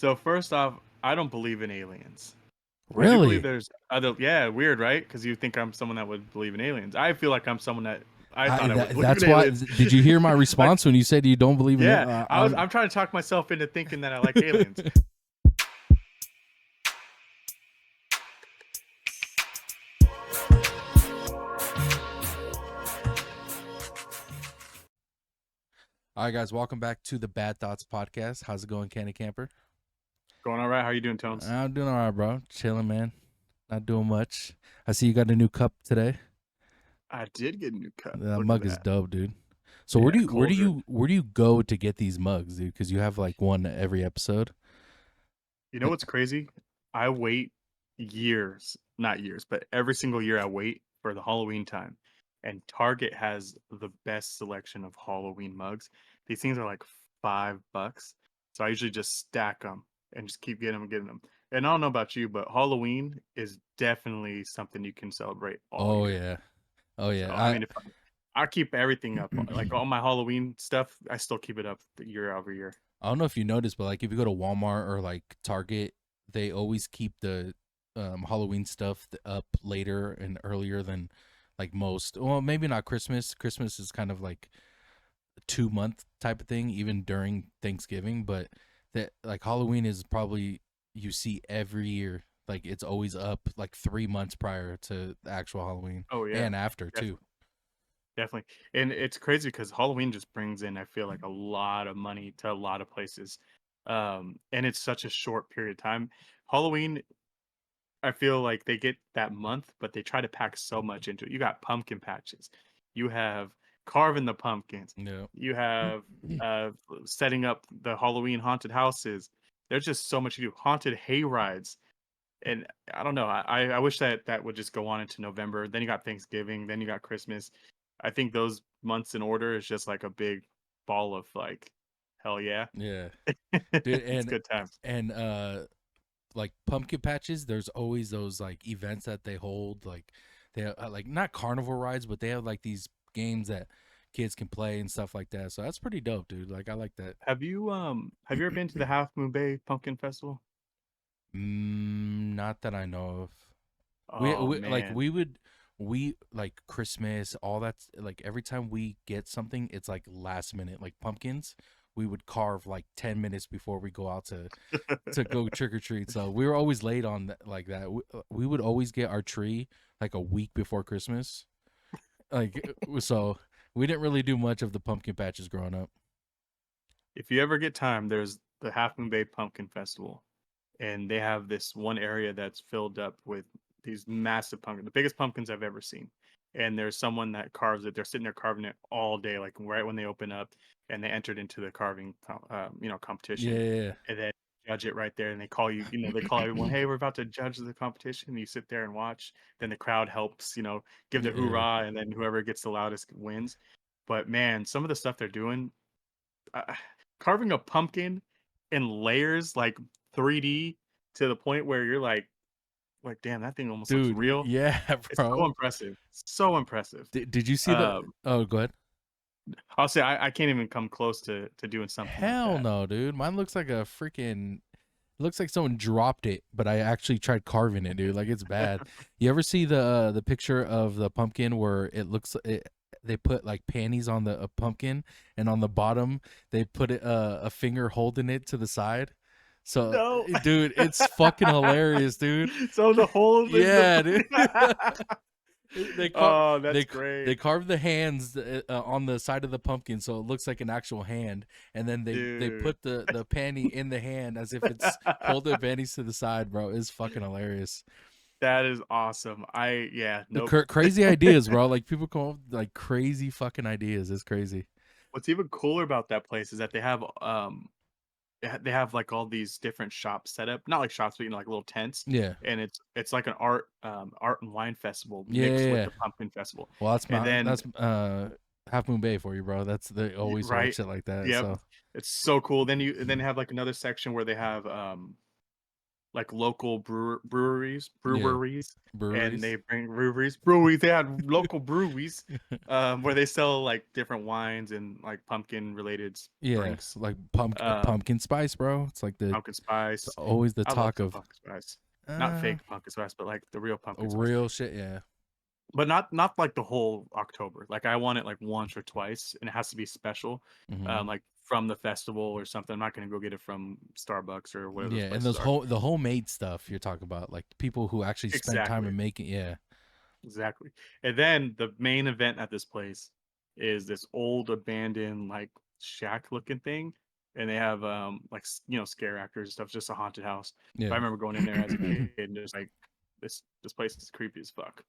So first off, I don't believe in aliens. I do believe Really? there's other. Yeah, weird, right? Because you think I'm someone that would believe in aliens. I feel like I'm someone that I thought I would believe in That's why. aliens. Did you hear my Like, response when you said you don't believe in it? yeah, I'm trying to talk myself into thinking that I like aliens. All right, guys, welcome back to the Bad Thoughts podcast. How's it going, Candy Camper? Going all right? How are you doing, Tones? I'm doing all right, bro. Chilling, man. Not doing much. I see you got a new cup today. I did get a new cup. That Look at mug is that. dope, dude. So Yeah, Colder. where do you go to get these mugs, dude? Because you have like one every episode. You know what's crazy? I wait years, not years, but every single year I wait for the Halloween time. And Target has the best selection of Halloween mugs. These things are like $5. So I usually just stack them and just keep getting them and getting them. And I don't know about you, but Halloween is definitely something you can celebrate all Oh year. yeah, oh So yeah. I mean, if I keep everything up, like all my Halloween stuff, I still keep it up the year over year. I don't know if you noticed, but like if you go to Walmart or like Target, they always keep the Halloween stuff up later and earlier than like most. Well, maybe not Christmas. Christmas is kind of like a 2 month type of thing, even during Thanksgiving. But that like Halloween is probably you see every year. Like it's always up like 3 months prior to the actual Halloween Oh yeah, and after too. definitely. Definitely. And it's crazy because Halloween just brings in, I feel like, a lot of money to a lot of places. And it's such a short period of time. Halloween, I feel like they get that month, but they try to pack so much into it. You got pumpkin patches, you have carving the pumpkins, Yeah. you have uh setting up the Halloween haunted houses. There's just so much to do. Haunted hay rides. And I don't know. I wish that that would just go on into November. Then you got Thanksgiving. Then you got Christmas. I think those months in order is just like a big ball of like, hell yeah, Yeah. Dude, it's good times. and like pumpkin patches, there's always those like events that they hold, like they like not carnival rides, but they have like these games that kids can play and stuff like that. So that's pretty dope, dude. Like I like that. Have you ever been to the Half Moon Bay Pumpkin Festival? Not that I know of. Oh We like man, we like Christmas, all that's like every time we get something, it's like last minute. Like pumpkins, we would carve like 10 minutes before we go out to go trick or treat. So we were always late on like that. We would always get our tree like a week before Christmas. Like so, we didn't really do much of the pumpkin patches growing up. if you ever get time, there's the Half Moon Bay Pumpkin Festival, and they have this one area that's filled up with these massive pumpkins, the biggest pumpkins I've ever seen. And there's someone that carves it. They're sitting there carving it all day, like right when they open up, and they entered into the carving, Yeah, competition, yeah, and then judge it right there. And they call you, they call everyone, hey, we're about to judge the competition. You sit there and watch. Then the crowd helps, give the yeah. Yeah. hoorah, and then whoever gets the loudest wins. But man, some of the stuff they're doing, uh, carving a pumpkin in layers like 3D to the point where you're like damn, that thing almost looks Dude, real. yeah, It's so bro. impressive, so impressive. Did you see the? Um, Oh, go ahead. I'll say I can't even come close to doing something like Hell that. no, dude. Mine looks like a freaking. Looks like someone dropped it, but I actually tried carving it, dude. Like it's bad. You ever see the picture of the pumpkin where it looks it? They put like panties on the pumpkin, and on the bottom they put a finger holding it to the side. So, No. dude, it's fucking hilarious, dude. So the hole is the Yeah, dude. They carve oh, that's they great, carve the hands on the side of the pumpkin so it looks like an actual hand, and then they dude. put the panty in the hand as if it's holding panties to the side, bro. It's fucking hilarious. That is awesome. Yeah, The nope. crazy ideas, bro. Like people come up with like crazy fucking ideas. It's crazy. What's even cooler about that place is that they have like all these different shops set up, not like shops, but like little tents, Yeah, and it's like an art and wine festival yeah, yeah. mixed with Yeah. the pumpkin festival, Well, and then that's Half Moon Bay for you, bro. That's they always hold right, shit like that. yep, So it's so cool. Then you have like another section where they have like local Yeah, breweries, and breweries. they bring breweries. They had local breweries, where they sell like different wines and like pumpkin related Yeah, drinks, like um, pumpkin spice, bro. It's like pumpkin it's spice. always the I love talk some of pumpkin spice, not uh fake pumpkin spice, but like the real pumpkin spice. real shit. Yeah. But not like the whole October. Like, I want it, like, once or twice, and it has to be special, Hmm. like, from the festival or something. I'm not gonna go get it from Starbucks or whatever those Yeah, and places are. the homemade stuff you're talking about, like people who actually spent time Exactly, in making. Yeah, exactly. And then the main event at this place is this old abandoned, like, shack-looking thing, and they have, like, scare actors and stuff, just a haunted house. But I yeah. remember going in there as a kid and just like, this place is creepy as fuck.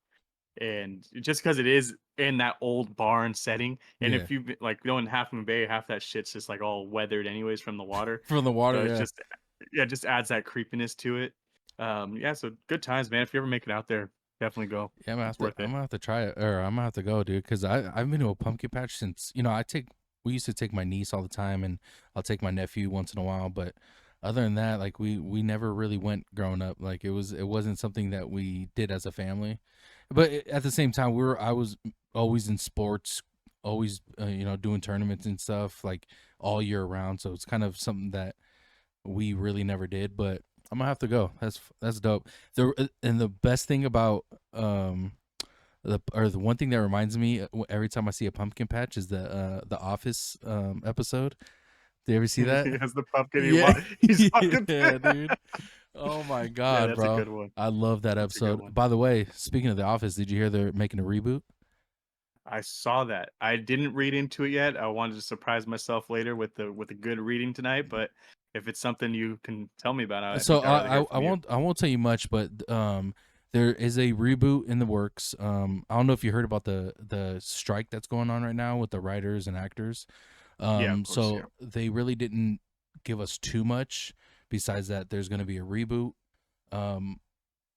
And just because it is in that old barn setting, and Yeah, if you like going Half Moon Bay, half that shit's just like all weathered anyways from the water, from the water. so it's Yeah, just yeah, it just adds that creepiness to it. Yeah, so good times, man. If you ever make it out there, definitely go. yeah. It's worth I'm it. gonna have to try it, or I'm gonna have to go, dude. Because I've been to a pumpkin patch since I take. We used to take my niece all the time, and I'll take my nephew once in a while. But other than that, like we never really went growing up. Like it wasn't something that we did as a family. But at the same time, I was always in sports, always doing tournaments and stuff like all year round. So it's kind of something that we really never did. But I'm gonna have to go. That's dope. And the best thing about the one thing that reminds me every time I see a pumpkin patch is the Office episode. Did you ever see He that? has the pumpkin. Yeah, He's fucking. yeah, dude. Oh my Yeah, god, that's a bro. good one. I love that That's a good episode. one. By the way, speaking of The Office, did you hear they're making a reboot? I saw that. I didn't read into it yet. I wanted to surprise myself later with the good reading tonight, but if it's something you can tell me about, I So think I'd rather hear I from you. won't tell you much, but there is a reboot in the works. I don't know if you heard about the strike that's going on right now with the writers and actors. Yeah, of course. Yeah. So they really didn't give us too much. Besides that, there's going to be a reboot. Um,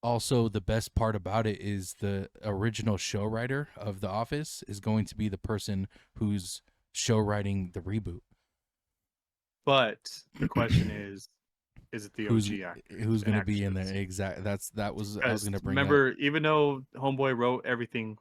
Also, the best part about it is the original show writer of The Office is going to be the person who's show writing the reboot. But the question is it the who's OG actors who's and going to be in there? actresses? Exact. That was I was Because going to bring up. remember, even though Homeboy wrote everything,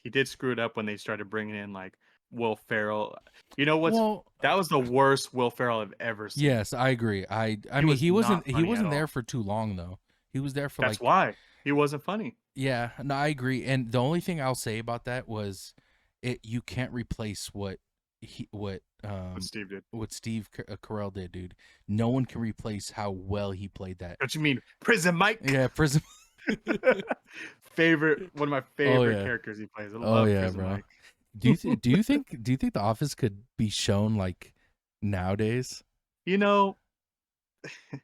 he did screw it up when they started bringing in like Will Ferrell. You know what's Well, that was the worst Will Ferrell I've ever seen. yes, I agree. I He mean, was not he funny at wasn't there all. for too long though. He was there for That's like why he wasn't funny. yeah, no, I agree. And the only thing I'll say about that was it you can't replace What Steve did. what Steve Carell did, dude. No one can replace how well he played that. What you mean, Prison Mike? Yeah, Prism. One of my Oh favorite yeah. characters he plays. I Oh love yeah, Prison bro. Mike. Do you think The Office could be shown like nowadays? You know,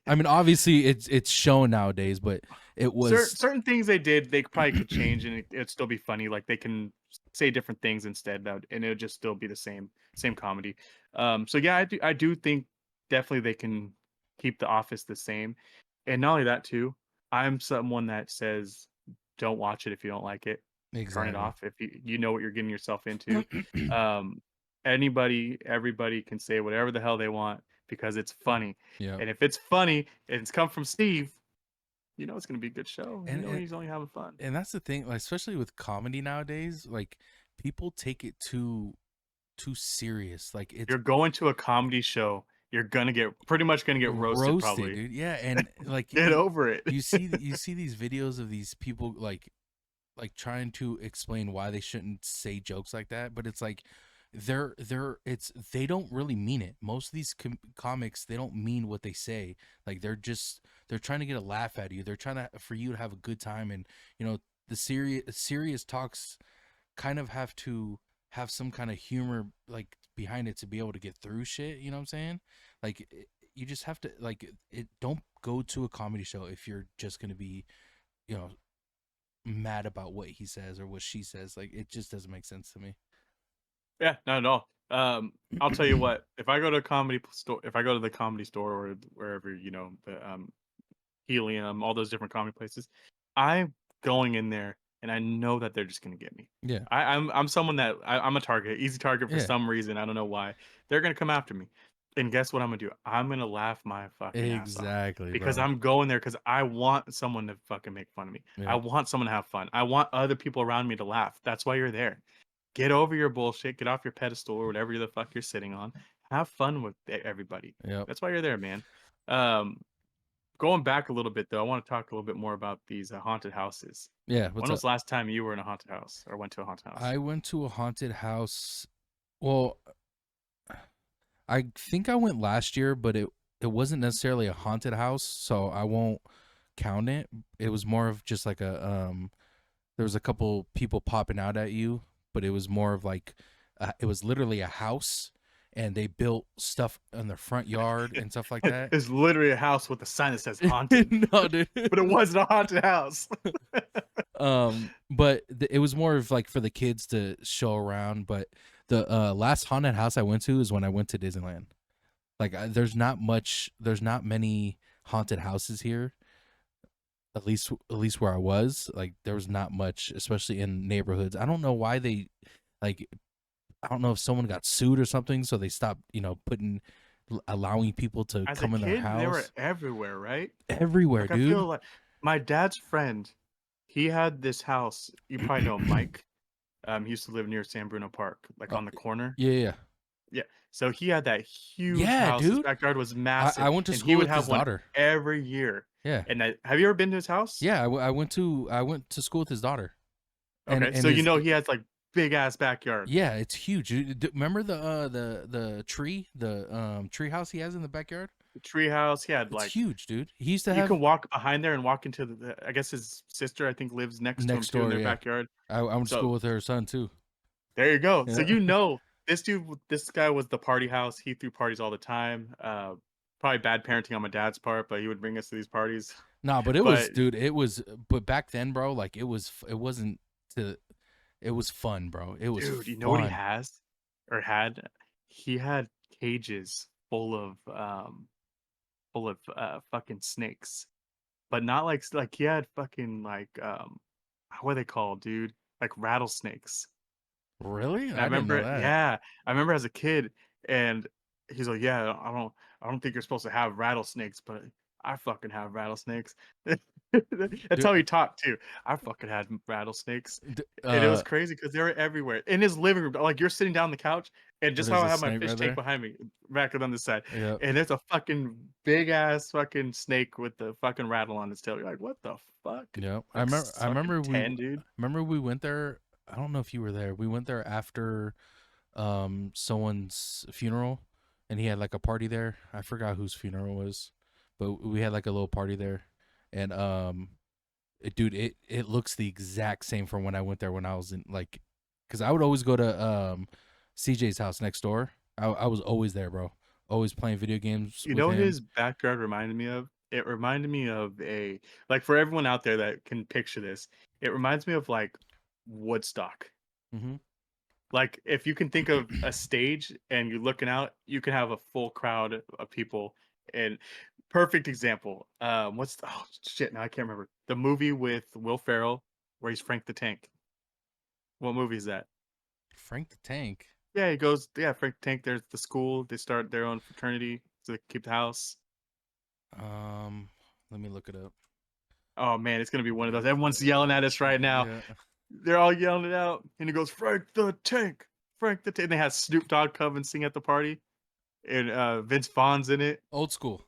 I mean, obviously it's shown nowadays, but it was certain things they did, they probably could change, and it'd still be funny. Like they can say different things instead, and it'll just still be the same comedy. So yeah, I do think definitely they can keep the Office the same, and not only that too. I'm someone that says don't watch it if you don't like it. Turn it exactly. off if you know what you're getting yourself into. Um, everybody can say whatever the hell they want because it's funny, Yeah. and if it's funny and it's come from Steve, you know it's gonna be a good show. You And, know and he's only having fun. and that's the thing, like especially with comedy nowadays, like people take it too serious. Like it's You're going to a comedy show, you're gonna get pretty much gonna get roasted roasted, probably. dude. Yeah, and like Get over it. you see these videos of these people like trying to explain why they shouldn't say jokes like that, but it's like they don't really mean it. Most of these comics, they don't mean what they say. Like they're trying to get a laugh out of you. They're trying to for you to have a good time, and the serious talks kind of have to have some kind of humor like behind it to be able to get through shit. You know what I'm saying? Like you just have to like it. Don't go to a comedy show if you're just gonna be you know mad about what he says or what she says. Like it just doesn't make sense to me. Yeah, not at all. I'll tell you what, if I go to a comedy store, if I go to the comedy store or wherever, the Helium, all those different comedy places, I'm going in there and I know that they're just gonna get me. Yeah, I'm someone that I'm a target, easy target for yeah, some reason. I don't know why. They're gonna come after me. And guess what I'm gonna do? I'm gonna laugh my fucking ass off Exactly, because bro. I'm going there because I want someone to fucking make fun of me. I Yeah. want someone to have fun. I want other people around me to laugh. That's why you're there. Get over your bullshit. Get off your pedestal or whatever the fuck you're sitting on. Have fun with everybody. Yep. That's why you're there, man. Um, Going back a little bit though, I want to talk a little bit more about these haunted houses. Yeah. When What's was up? the last time you were in a haunted house or went to a haunted house? I went to a haunted house. Well, I think I went last year, but it wasn't necessarily a haunted house, so I won't count it. It was more of just like a there was a couple people popping out at you, but it was more of like it was literally a house, and they built stuff in the front yard and stuff like that. It's literally a house with a sign that says haunted, No, dude. but it wasn't a haunted house. But it was more of like for the kids to show around. But the last haunted house I went to is when I went to Disneyland. Like there's not many haunted houses here. At least where I was, like there was not much, especially in neighborhoods. I don't know why they like. I don't know if someone got sued or something, so they stopped, putting allowing people to As a come in their kid, they were house everywhere, right? everywhere, Like I feel dude. like my dad's friend, he had this house. You probably know Mike. He used to live near San Bruno Park, like Uh, on the corner. yeah, yeah, Yeah. So he had that huge yeah, house. His dude. backyard was I massive, went to and he school would with have his one daughter. every year. Yeah, And have you ever been to his house? yeah. I went to school with his daughter, and Okay, so and you his know he has like big ass backyard. yeah, it's huge. Remember the tree, the tree house he has in the backyard? The tree house. He had It's like huge, dude. He used to you have can walk behind there and walk into I guess his sister I think lives next to him next too in door. their Yeah, backyard. I went to So school with her son too. there you go. So Yeah. you know this guy was the party house. He threw parties all the time. Probably bad parenting on my dad's part, but he would bring us to these parties. No, but it was, But dude. But back then, bro, like it wasn't to. It was fun, bro. It was dude, you know what he fun. has or had? He had cages full of fucking snakes, but not like he had fucking what are they called, dude? Like rattlesnakes. Really? And I I didn't know remember, that. yeah, I remember as a kid, and he's like, "Yeah, I don't think you're supposed to have rattlesnakes, but I fucking have rattlesnakes." That's Dude, how he talked too. I fucking had rattlesnakes, d- and it was uh, crazy because they were everywhere in his living room. Like you're sitting down on the couch, and just how there's I a have my snake fish right tank there. behind me, back on this side, Yeah. and there's a fucking big ass fucking snake with the fucking rattle on its tail. You're like, what the fuck? Yeah. I Like remember. I fucking remember we. 10, dude. Remember we went there. I don't know if you were there. We went there after someone's funeral, and he had like a party there. I forgot whose funeral it was, but we had like a little party there, and dude, it looks the exact same from when I went there when I was in like, because I would always go to CJ's house next door. I was always there, bro. Always playing video games You with know what him. his backyard reminded me of? It reminded me of like for everyone out there that can picture this, it reminds me of like Woodstock. Hmm. Like if you can think of a stage and you're looking out, you can have a full crowd of people. And perfect example. Oh shit, now I can't remember. The movie with Will Ferrell where he's Frank the Tank. What movie is that? Frank the Tank. Yeah, he goes, yeah, Frank the Tank, there's the school, they start their own fraternity to keep the house. Um, Let me look it up. Oh man, it's gonna be one of those. Everyone's yelling at us right now. Yeah. They're all yelling it out, and it goes Frank the Tank, Frank the Tank. And they had Snoop Dogg come and sing at the party, and Vince Vaughn's in it. Old school.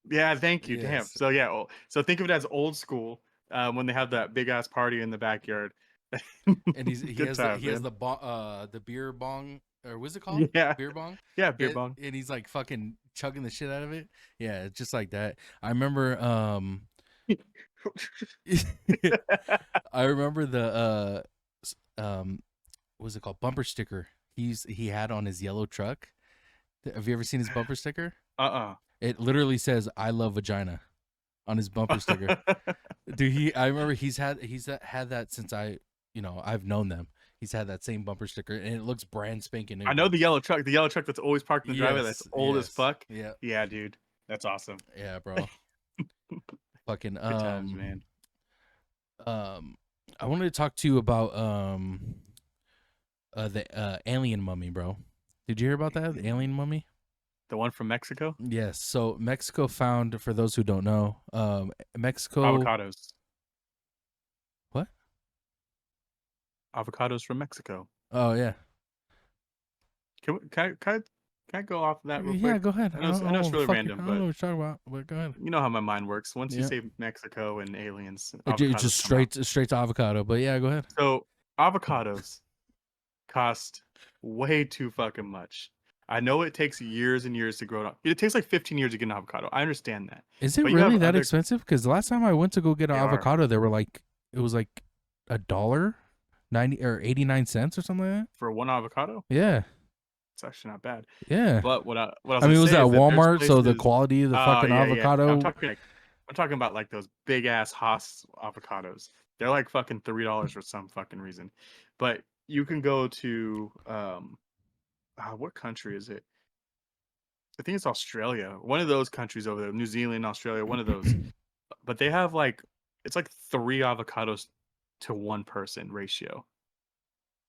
Yeah, thank you. Damn. Yes. So yeah, so think of it as old school when they have that big ass party in the backyard. And he Good has the times, man. the beer bong, or what's it called? Yeah, Beer bong. yeah, beer bong. And he's like fucking chugging the shit out of it. Yeah, it's just like that. I remember I remember the what's it called? Bumper sticker. He had on his yellow truck. Have you ever seen his bumper sticker? Uh It literally says "I love vagina" on his bumper sticker. uh Dude, I remember he's had that since I've known them. He's had that same bumper sticker, and it looks brand spanking new, I know bro. the yellow truck. The yellow truck that's always parked in the driveway. That's Yes, old as yes, fuck. yeah, Yeah, dude. That's awesome. yeah, bro. Fucking Good times, man. um, I wanted to talk to you about the alien mummy, bro. Did you hear about that? The alien mummy? The one from Mexico? Yes. So Mexico found, for those who don't know, Mexico. Avocados. What? Avocados from Mexico. Oh yeah. Can I go off of that real Yeah. quick? Go ahead. I know it's really I random, don't know but what you're talking about. But go ahead. you know how my mind works. Once you Yeah. say Mexico and aliens, It's avocados just come out. straight to avocado. But yeah, go ahead. So avocados cost way too fucking much. I know it takes years and years to grow it up. It takes like 15 years to get an avocado. I understand that. Is it But you really have that other expensive? Because the last time I went to go get an they are avocado, they were like, it was like $1, 90 or 89 cents or something like that. for one avocado. Yeah. It's actually not bad. Yeah. But what I was I mean, gonna it was say at is that there's Walmart, so the places. quality of the Oh fucking yeah, yeah. avocado. I'm talking about like those big ass Haas avocados. They're like fucking $3 for some fucking reason. But you can go to what country is it? I think it's Australia. One of those countries over there, New Zealand, Australia, one of those. But they have like it's like 3 avocados to one person ratio.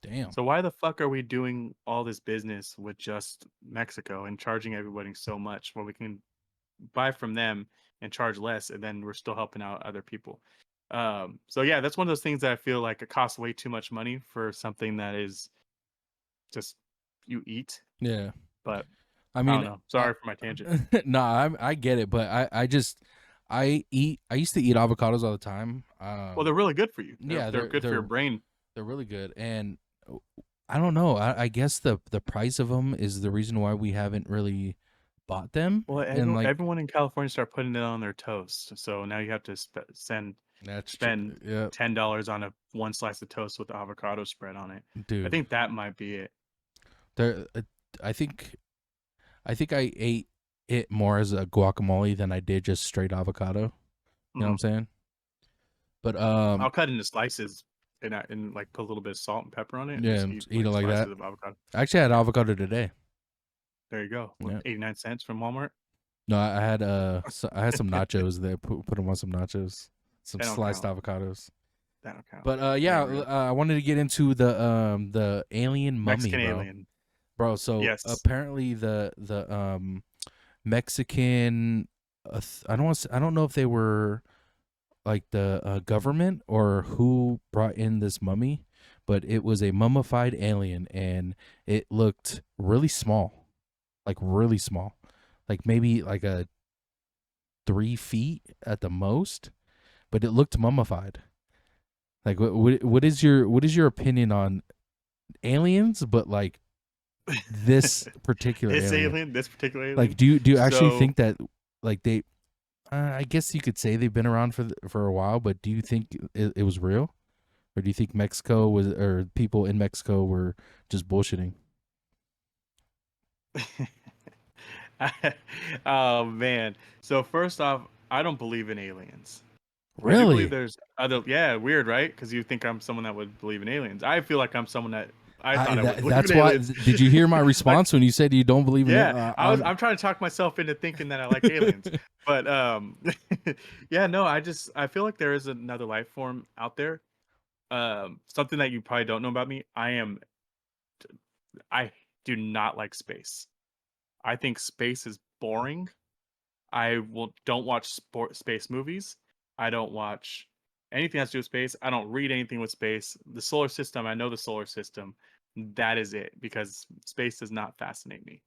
Damn. So why the fuck are we doing all this business with just Mexico and charging everybody so much when we can buy from them and charge less, and then we're still helping out other people? So yeah, that's one of those things that I feel like it costs way too much money for something that is just you eat. Yeah. But I I don't mean, know. Sorry for my tangent. no, I get it, but I used to eat avocados all the time. Well, they're really good for you. Yeah, They're good for your brain. they're really good, and I don't know. I guess the price of them is the reason why we haven't really bought them. Well, And like everyone in California started putting it on their toast, so now you have to that's spend yeah, $10 on one slice of toast with avocado spread on it. I dude. think that might be it. There, I think I ate it more as a guacamole than I did just straight avocado. You know what I'm saying? But I'll cut into slices and like put a little bit of salt and pepper on it and yeah, just eat eat it like like slices that. of avocado. I actually had Yeah, avocado today. there you go. With Yeah. 89 cents from Walmart. No, I had I had some nachos there. Put them on some nachos, some They don't sliced count. avocados. That don't count. But They yeah, ain't real. I wanted to get into the alien mummy, Mexican bro. alien. Bro, so Yes. apparently the Mexican I don't know if they were like the government or who brought in this mummy, but it was a mummified alien and it looked really small. Like really small. Like maybe like a 3 feet at the most, but it looked mummified. Like what is your opinion on aliens, but like this particular This alien? alien, this particular Like alien. do you actually So think that like they I guess you could say they've been around for a while, but do you think it was real? Or do you think Mexico was or people in Mexico were just bullshitting? Oh man. So first off, I don't believe in aliens. I do believe Really? there's other. Yeah, weird, right? Because you think I'm someone that would believe in aliens. I feel like I'm someone that I thought I would believe That's in why. aliens. Did you hear my Like, response when you said you don't believe in it? yeah, I'm trying to talk myself into thinking that I like aliens, but yeah, no, I feel like there is another life form out there. Something that you probably don't know about me. I do not like space. I think space is boring. Don't watch space movies. I don't watch anything that has to do with space. I don't read anything with space. The solar system, I know the solar system. That is it because space does not fascinate me.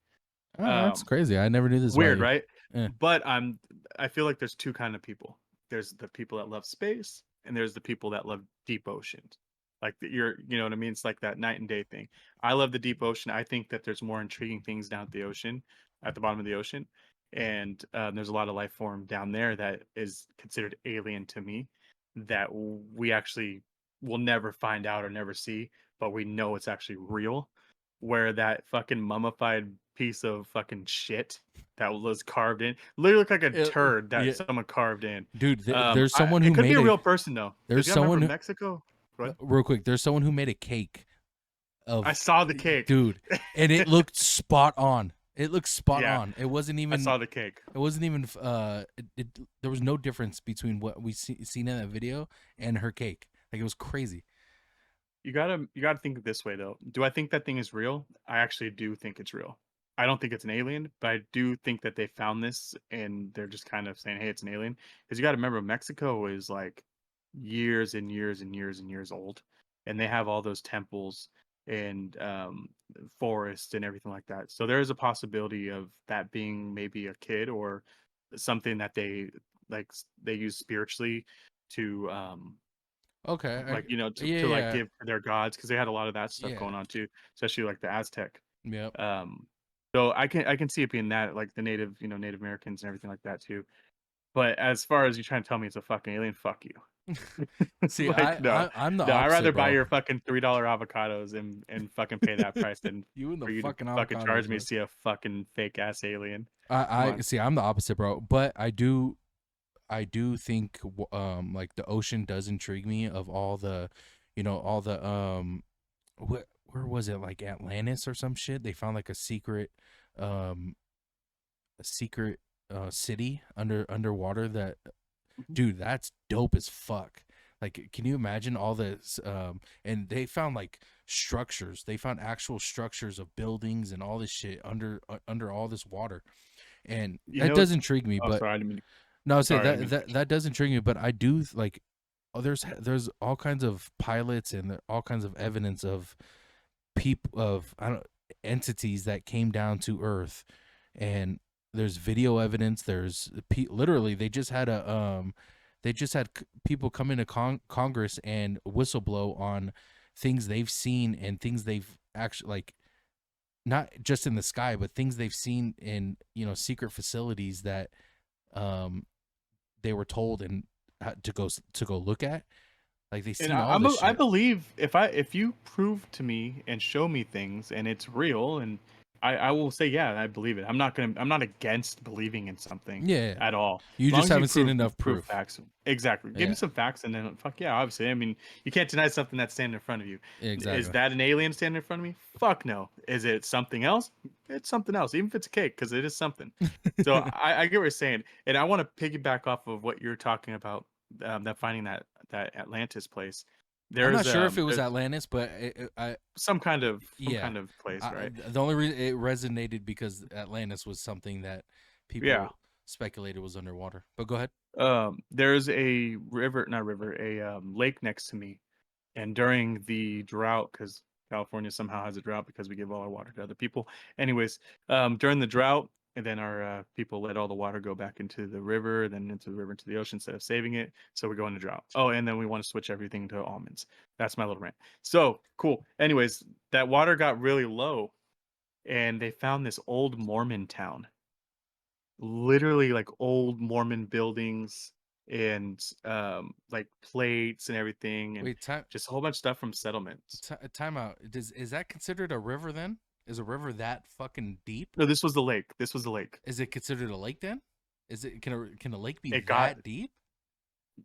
Oh, that's Um, crazy. I never knew this about Weird, you. right? Yeah. But I feel like there's two kind of people. There's the people that love space, and there's the people that love deep ocean. Like you know what I mean? It's like that night and day thing. I love the deep ocean. I think that there's more intriguing things down at the ocean, at the bottom of the ocean, and there's a lot of life form down there that is considered alien to me, that we actually will never find out or never see, but we know it's actually real. Where that fucking mummified piece of fucking shit that was carved in literally looked like a turd that Yeah, someone carved in. dude. There's someone It who could be made a a. real person though, because There's you gotta remember someone who, Mexico. Go ahead. real quick. There's someone who made a cake I of, saw the cake. dude, and it looked spot on. It looked spot Yeah, on. It wasn't I even. saw the cake. It wasn't even. There was no difference between what we seen in that video and her cake. Like it was crazy. You gotta think this way though. Do I think that thing is real? I actually do think it's real. I don't think it's an alien, but I do think that they found this and they're just kind of saying, "Hey, it's an alien." Because you got to remember, Mexico is like years and years and years and years old, and they have all those temples and forests and everything like that. So there is a possibility of that being maybe a kid or something that they they use spiritually to Okay. like Yeah, to like yeah, give to their gods because they had a lot of that stuff yeah. going on too, especially like the Aztec. Yep. Um, so I can see it being that, like the native, Native Americans and everything like that too. But as far as you trying to tell me it's a fucking alien, fuck you. See, Like no, I'm the no, I'd opposite, rather buy bro. your fucking $3 avocados and fucking pay that price than You and the for you to fucking fucking charge avocados, me to bro. see a fucking fake ass alien. Come I on. see. I'm the opposite, bro. But I do think like the ocean does intrigue me. Of all the, all the where was it, like Atlantis or some shit? They found like um a secret city underwater that, Mhm. dude, that's dope as fuck. Like, can you imagine all this? And they found like structures. They found actual structures of buildings and all this shit under all this water, and You that know, does intrigue me. oh But sorry, I didn't mean to, no, I say sorry, I didn't that mean to that cut you that does intrigue me. But I do like, oh, there's all kinds of pilots and all kinds of evidence of people of I don't entities that came down to Earth, and there's video evidence. There's literally they just had people come into Congress and whistleblow on things they've seen and things they've actually, like, not just in the sky, but things they've seen in secret facilities that um they were told and to go look at. Like, they And seen all this I shit. believe if you prove to me and show me things and it's real, and I will say yeah, I believe it. I'm not against believing in something Yeah, at all. you As long just as you haven't seen prove enough prove proof. facts. Exactly. Give me Yeah, some facts and then fuck yeah, obviously. I mean, you can't deny something that's standing in front of you. Is exactly. that an alien standing in front of me? Fuck no. Is it something else? It's something else, even if it's a cake, because it is something. So I get what you're saying, and I want to piggyback off of what you're talking about. That finding that Atlantis place. I'm not There's sure if it was there's Atlantis, but some yeah, kind of place, right? the only reason it resonated because Atlantis was something that Yeah. people speculated was underwater. But go ahead. There's a river, not river, a lake next to me, and during the drought, because California somehow has a drought because we give all our water to other people. Anyways, during the drought, and then our people let all the water go back into the river, then into the river, into the ocean instead of saving it. So we go into drought. Oh, and then we want to switch everything to almonds. That's my little rant. So cool. Anyways, that water got really low, and they found this old Mormon town, literally like old Mormon buildings and like plates and everything, and Wait, time just a whole bunch of stuff from settlements. time out. Is that considered a river then? Is a river that fucking deep? No, this was the lake. This was the lake. Is it considered a lake then? Is it can a lake be It got that deep?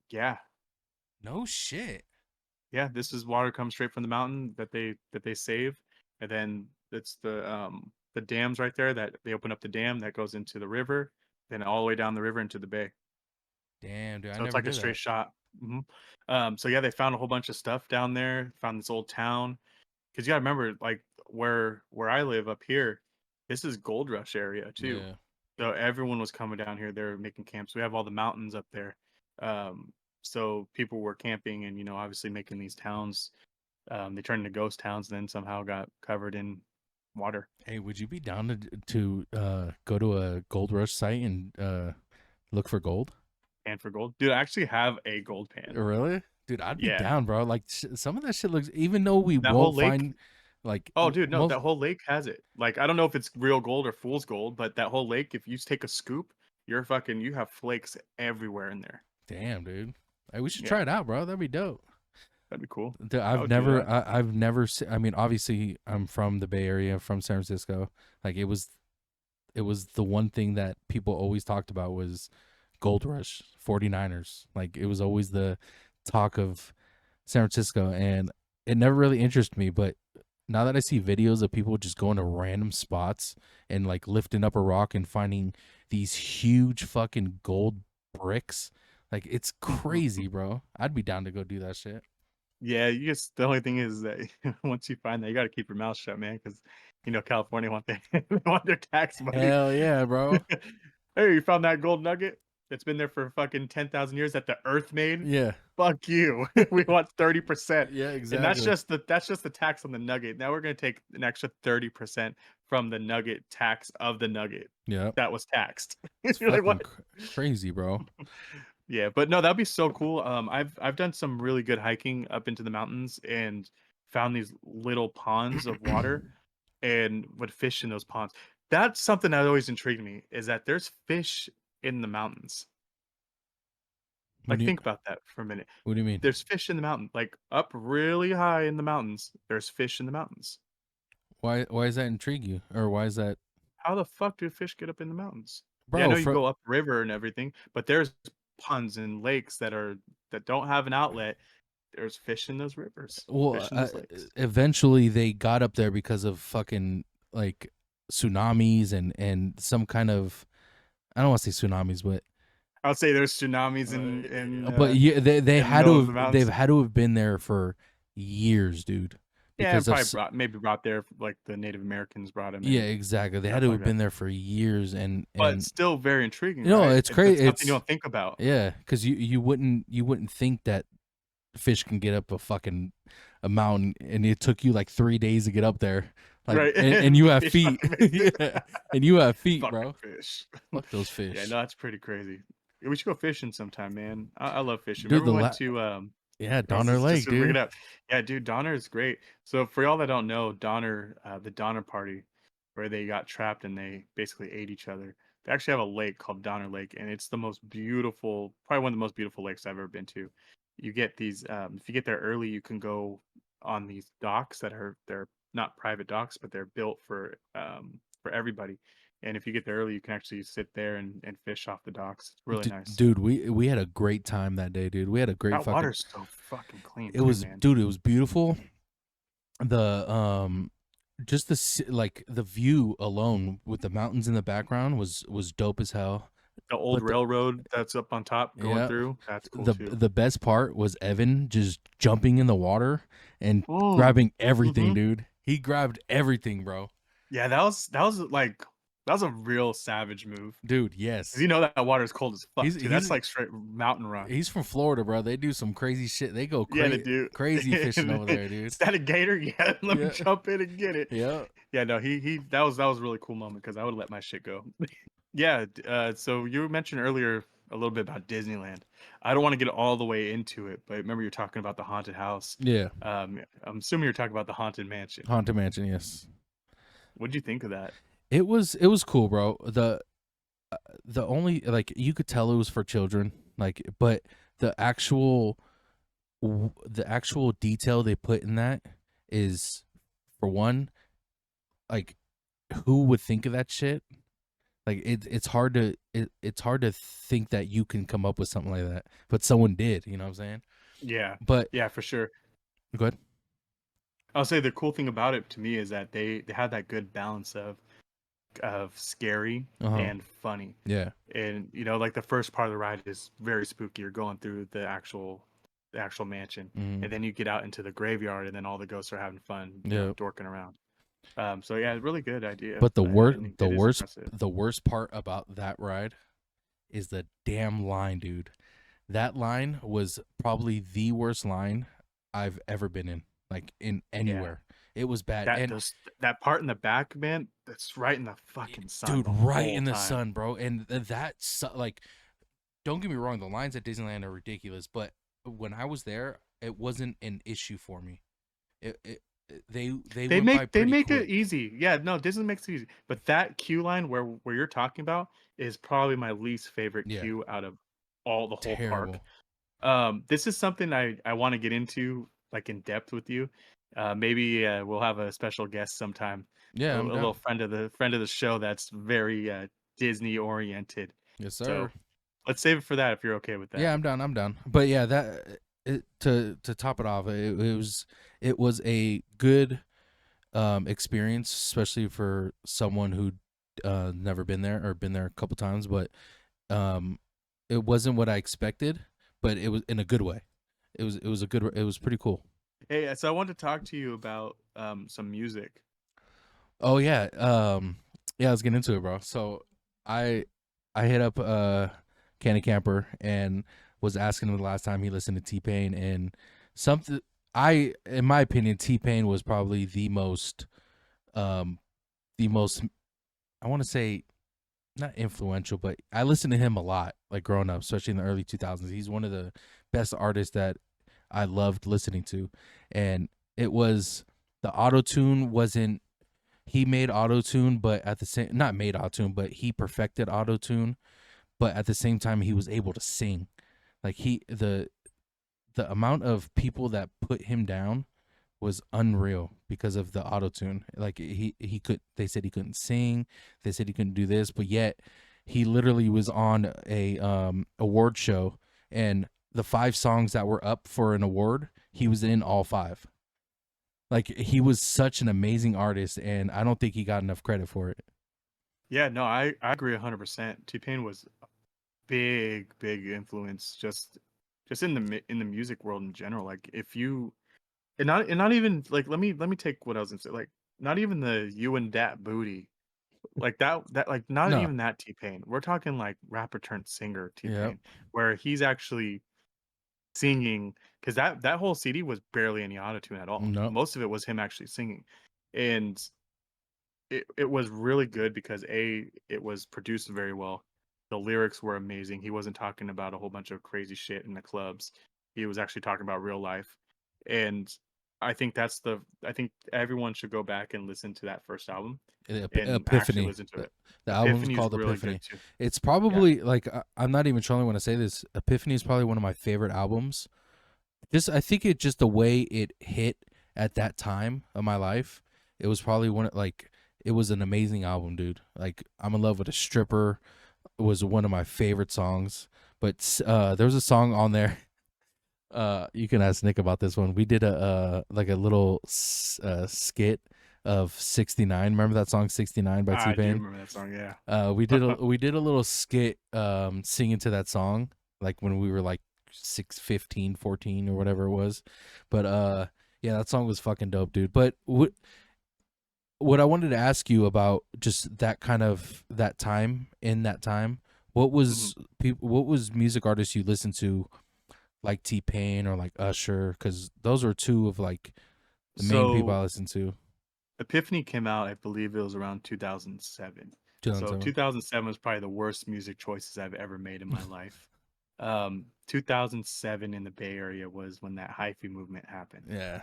yeah. No shit. Yeah, this is water comes straight from the mountain that they save, and then it's the dams right there that they open up the dam that goes into the river, then all the way down the river into the bay. Damn, dude, I So it's never like a knew straight that. shot. So yeah, they found a whole bunch of stuff down there. Found this old town because you gotta remember, like where I live up here, this is gold rush area too. Yeah. So everyone was coming down here. They're making camps. We have all the mountains up there. Um, so people were camping and obviously making these towns. They turned into ghost towns, and then somehow got covered in water Hey, would you be down to go to a gold rush site and look for gold? and for gold. Dude, I actually have a gold pan. Really? Dude, I'd be Yeah, down, bro. Like, some of that shit looks, even though we that whole won't lake. find, like, Oh, dude, no, most. that whole lake has it. Like, I don't know if it's real gold or fool's gold, but that whole lake, if you take a scoop, you have flakes everywhere in there. Damn, dude. Hey, we should Yeah, try it out, bro. That'd be dope. that'd be cool. Dude, I would do that. I've never I mean, obviously I'm from the Bay Area, from San Francisco. Like, it was the one thing that people always talked about was Gold Rush, 49ers. Like, it was always the talk of San Francisco, and it never really interested me. But now that I see videos of people just going to random spots and, like, lifting up a rock and finding these huge fucking gold bricks, like, it's crazy, bro. I'd be down to go do that shit. Yeah, you just the only thing is that once you find that, you gotta keep your mouth shut, man, because California want they want their tax money. Hell yeah, bro. Hey, you found that gold nugget that's been there for fucking 10,000 years that the Earth made? Yeah. Fuck you. We want 30%. Yeah, And that's exactly. just the tax on the nugget. Now we're gonna take an extra 30% from the nugget tax of the nugget Yeah. that was taxed. It's You're like, fucking "What?" crazy, bro. Yeah, but no, that'd be so cool. I've done some really good hiking up into the mountains and found these little ponds of water and would fish in those ponds. That's something that always intrigued me is that there's fish in the mountains. What Like do you think about that for a minute. what do you mean? There's fish in the mountain, like up really high in the mountains. There's fish in the mountains. Why does that intrigue you? Or why is that How the fuck do fish get up in the mountains? Yeah, I bro, know you for go up river and everything, but there's ponds and lakes that don't have an outlet. There's fish in those rivers, well, fish in those lakes. eventually they got up there because of fucking like tsunamis and some kind of I don't want to say tsunamis, but I'll say there's tsunamis but yeah, they in the had middle to of the they've mountains. had to have been there for years, dude, Yeah, and because of probably brought there like the Native Americans brought him yeah, and exactly. They had stuff to like have that. been there for years, But and still very intriguing, you know right? it's That's crazy. something you It's don't think about. yeah, because you wouldn't think that fish can get up a mountain, and it took you like 3 days to get up there, like Right, and and you the have fish feet, fucking makes it. yeah, and you have feet, Fucking bro. fish. Fuck those Yeah, fish, no, that's pretty crazy. Yeah, we should go fishing sometime, man. I love fishing. dude. Remember we went to Yeah, I was Donner just Lake, to bring it dude. up. Yeah, dude, Donner is great. So for y'all that don't know, Donner, the Donner Party, where they got trapped and they basically ate each other. They actually have a lake called Donner Lake, and it's the most beautiful, probably one of the most beautiful lakes I've ever been to. You get these, if you get there early, you can go on these docks they're not private docks, but they're built for everybody. And if you get there early, you can actually sit there and fish off the docks. It's really nice. Dude, we had a great time that day, dude. We had a great That fucking. water's so fucking clean It too, was, man. dude. It was beautiful. The just like the view alone with the mountains in the background was dope as hell. The old But railroad that's up on top going yeah, through, that's cool the too. the best part was Evan just jumping in the water and Mm, grabbing everything, mhm. dude. He grabbed everything, bro. Yeah, that was a real savage move. Dude, 'Cause yes. you know that water is cold as He's fuck too. That's he's like straight mountain rock. he's from Florida, bro. They do some crazy shit. They go Yeah, they do. crazy fishing over there, Is dude. that a gator? Yeah, let me Yeah. jump in and get it. Yeah. Yeah, no, he that was a really cool moment because I would let my shit go. Yeah, so you mentioned earlier a little bit about Disneyland. I don't want to get all the way into it, but remember you're talking about the haunted house. Yeah. I'm assuming you're talking about the haunted mansion. Haunted Mansion, yes. What'd you think of that? It was cool, bro. The only like you could tell it was for children, like but the actual the actual detail they put in that is for one, like who would think of that shit? Like it's hard to think that you can come up with something like that, but someone did. You know what I'm saying? Yeah, But yeah, for sure. go ahead. I'll say the cool thing about it to me is that they had that good balance of scary Uh huh. and funny. Yeah. And like the first part of the ride is very spooky. You're going through the actual mansion, Hmm. and then you get out into the graveyard, and then all the ghosts are having fun, Yeah. dorking around. So yeah, really good idea. But the I worst think the it is worst impressive. the worst part about that ride is the damn line, dude. That line was probably the worst line I've ever been in, like in Yeah, anywhere. It was bad. that And those that part in the back, man, that's right in the fucking sun dude, the right whole in the time. sun, bro. And like don't get me wrong, the lines at Disneyland are ridiculous, but when I was there, it wasn't an issue for me. They They went by make they pretty make it quick. easy. Yeah, no, Disney makes it easy. But that queue line where you're talking about is probably my least favorite Yeah, queue out of the whole park. terrible. This is something I want to get into like in depth with you. Maybe we'll have a special guest sometime, a, Yeah, I'm a little down. friend of the show that's very Disney oriented. Yes, So sir. let's save it for that if you're okay with that. Yeah, I'm down. I'm down. But yeah, to top it off, it was a good experience, especially for someone who never been there or been there a couple times. But um, it wasn't what I expected, but it was in a good way. It was pretty cool. Hey, so I wanted to talk to you about some music. Oh yeah, yeah. Let's get into it, bro. So I I hit up Candy Camper and was asking him the last time he listened to T Pain, and something in my opinion, T Pain was probably um the most, I want to say, not influential, but I listened to him a lot, like growing up, especially in the early 2000s. He's one of the best artists that I loved listening to, and it was the auto tune wasn't, he made auto tune, but at the same, not made auto tune, but he perfected auto tune, but at the same time he was able to sing. Like the amount of people that put him down was unreal because of the auto tune. Like he could, they said he couldn't sing, they said he couldn't do this, but yet he literally was on a award show, and the 5 songs that were up for an award, he was in all 5. Like he was such an amazing artist, and I don't think he got enough credit for it. Yeah, no, I agree 100%. T-Pain was a big influence just in in the music world in general. Like if you and not even like let me take what I was gonna say. Like not even the you and dat booty. Like that like not No. even that T-Pain. We're talking like rapper turned singer Yep. T-Pain, where he's actually singing, because that whole CD was barely any autotune at all. No. Most of it was him actually singing. And it was really good because it was produced very well. The lyrics were amazing. He wasn't talking about a whole bunch of crazy shit in the clubs. He was actually talking about real life. And I think everyone should go back and listen to that first album and actually Epiphany. listen to The, it. the album is Epiphany is called really Epiphany. good too. It's Yeah. probably like, I'm not even trolling when I say this. Epiphany is probably one of my favorite albums. Just, I think it just the way it hit at that time of my life. It was probably like, it was an amazing album, dude. Like I'm in love with a stripper was one of my favorite songs. But there was a song on there. You can ask Nick about this one. We did a like a little skit of 69. Remember that song 69 by I do T-Pain? remember that song, yeah. We did a little skit singing to that song, like when we were like 6, 15, 14, or whatever it was. But yeah, that song was fucking dope, dude. But what I wanted to ask you about, just that kind of that time, in that time, what Mhm. was what was music artists you listened to, like T Pain or like Usher, because those are two of like the main people So I listened to. Epiphany came out, I believe it was around 2007. So 2007. 2007 was probably the worst music choices I've ever made in my life. 2007 in the Bay Area was when that hyphy movement happened. Yeah.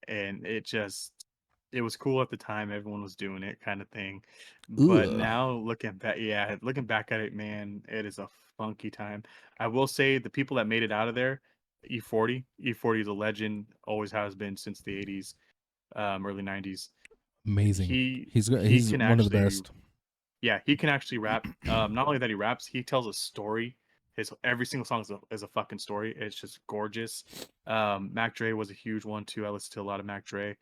And it was cool at the time, everyone was doing it kind of thing. But Ugh. now looking back, yeah, looking back at it, man, it is a funky time. I will say the people that made it out of there, E40, E40 is a legend, always has been since the 80s, early 90s. Amazing. He He's can one of the actually, best. yeah, he can actually rap. Not only that he raps, he tells a story. His every single song is a fucking story. It's just gorgeous. Mac Dre was a huge one too. I listened to a lot of Mac Dre.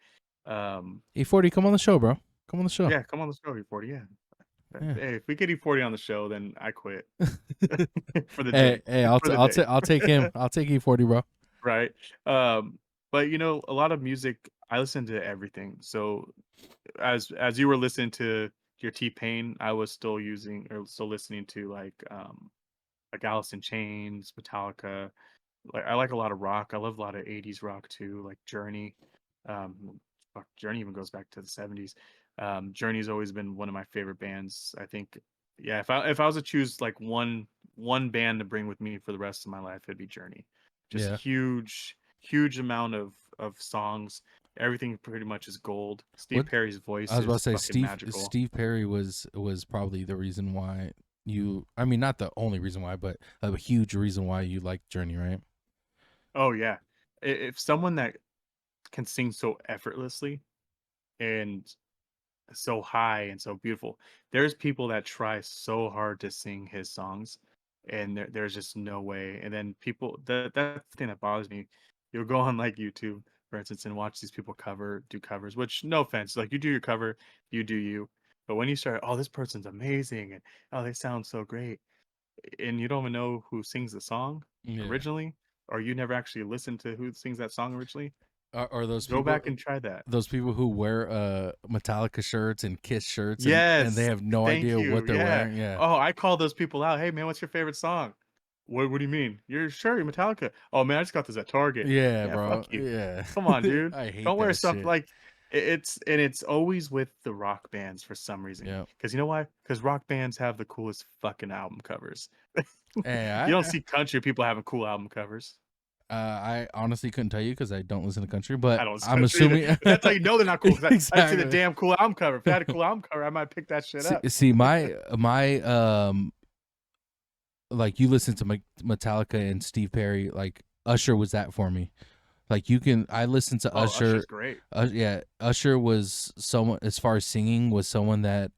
Um, E40, come on the show, bro. Come on the show. yeah, come on the show, E40. Yeah. Yeah. Hey, if we get E40 on the show, then I quit for the Hey, day. hey, For the day, I'll take him. I'll take E40, bro. right? But a lot of music, I listen to everything. So as you were listening to your T-Pain, I was still using or still listening to like Alice in Chains, Metallica. Like I like a lot of rock. I love a lot of 80s rock too, like Journey. Fuck, Journey even goes back to the 70s. Journey's always been one of my favorite bands. I think, yeah, if I was to choose like one band to bring with me for the rest of my life, it'd be Journey. Just Yeah. huge amount of songs. Everything pretty much is gold. Steve What Perry's I voice was about to is say, fucking magical. Steve Perry was probably the reason why you, I mean, not the only reason why, but a huge reason why you like Journey, right? Oh yeah. If someone that can sing so effortlessly and so high and so beautiful. There's people that try so hard to sing his songs, and there's just no way. And then that's the thing that bothers me. You'll go on like YouTube, for instance, and watch these people do covers. Which, no offense, like you do your cover, you do you. But when you start, oh, this person's amazing, and oh, they sound so great, and you don't even know who sings the song Yeah. originally, or you never actually listened to who sings that song originally. Or those Go people back and try that. who wear Metallica shirts and Kiss shirts, and they Yes, have no thank idea you. what they're Yeah. wearing. Yeah. Oh, I call those people out. Hey man, what's your favorite song? What do you mean? You're sure you're Metallica? Oh man, I just got this at Target. Yeah, Yeah, fuck bro. you. Yeah. Come on, dude. I hate Don't wear that stuff shit. like it's always with the rock bands for some reason. Yeah. Because you know why? Because rock bands have the coolest fucking album covers. Hey, You don't see country people having cool album covers. I honestly couldn't tell you because I don't listen to country, I but don't listen to I'm country either. assuming But that's how you know they're not cool. Because I didn't see the exactly. damn cool album cover. If they had a cool album cover, I might pick that shit up. See, my like you listen to Metallica and Steve Perry, like Usher was that for me. Like I listened to Oh, Usher. Usher's great. Yeah, Usher was someone, as far as singing, was someone that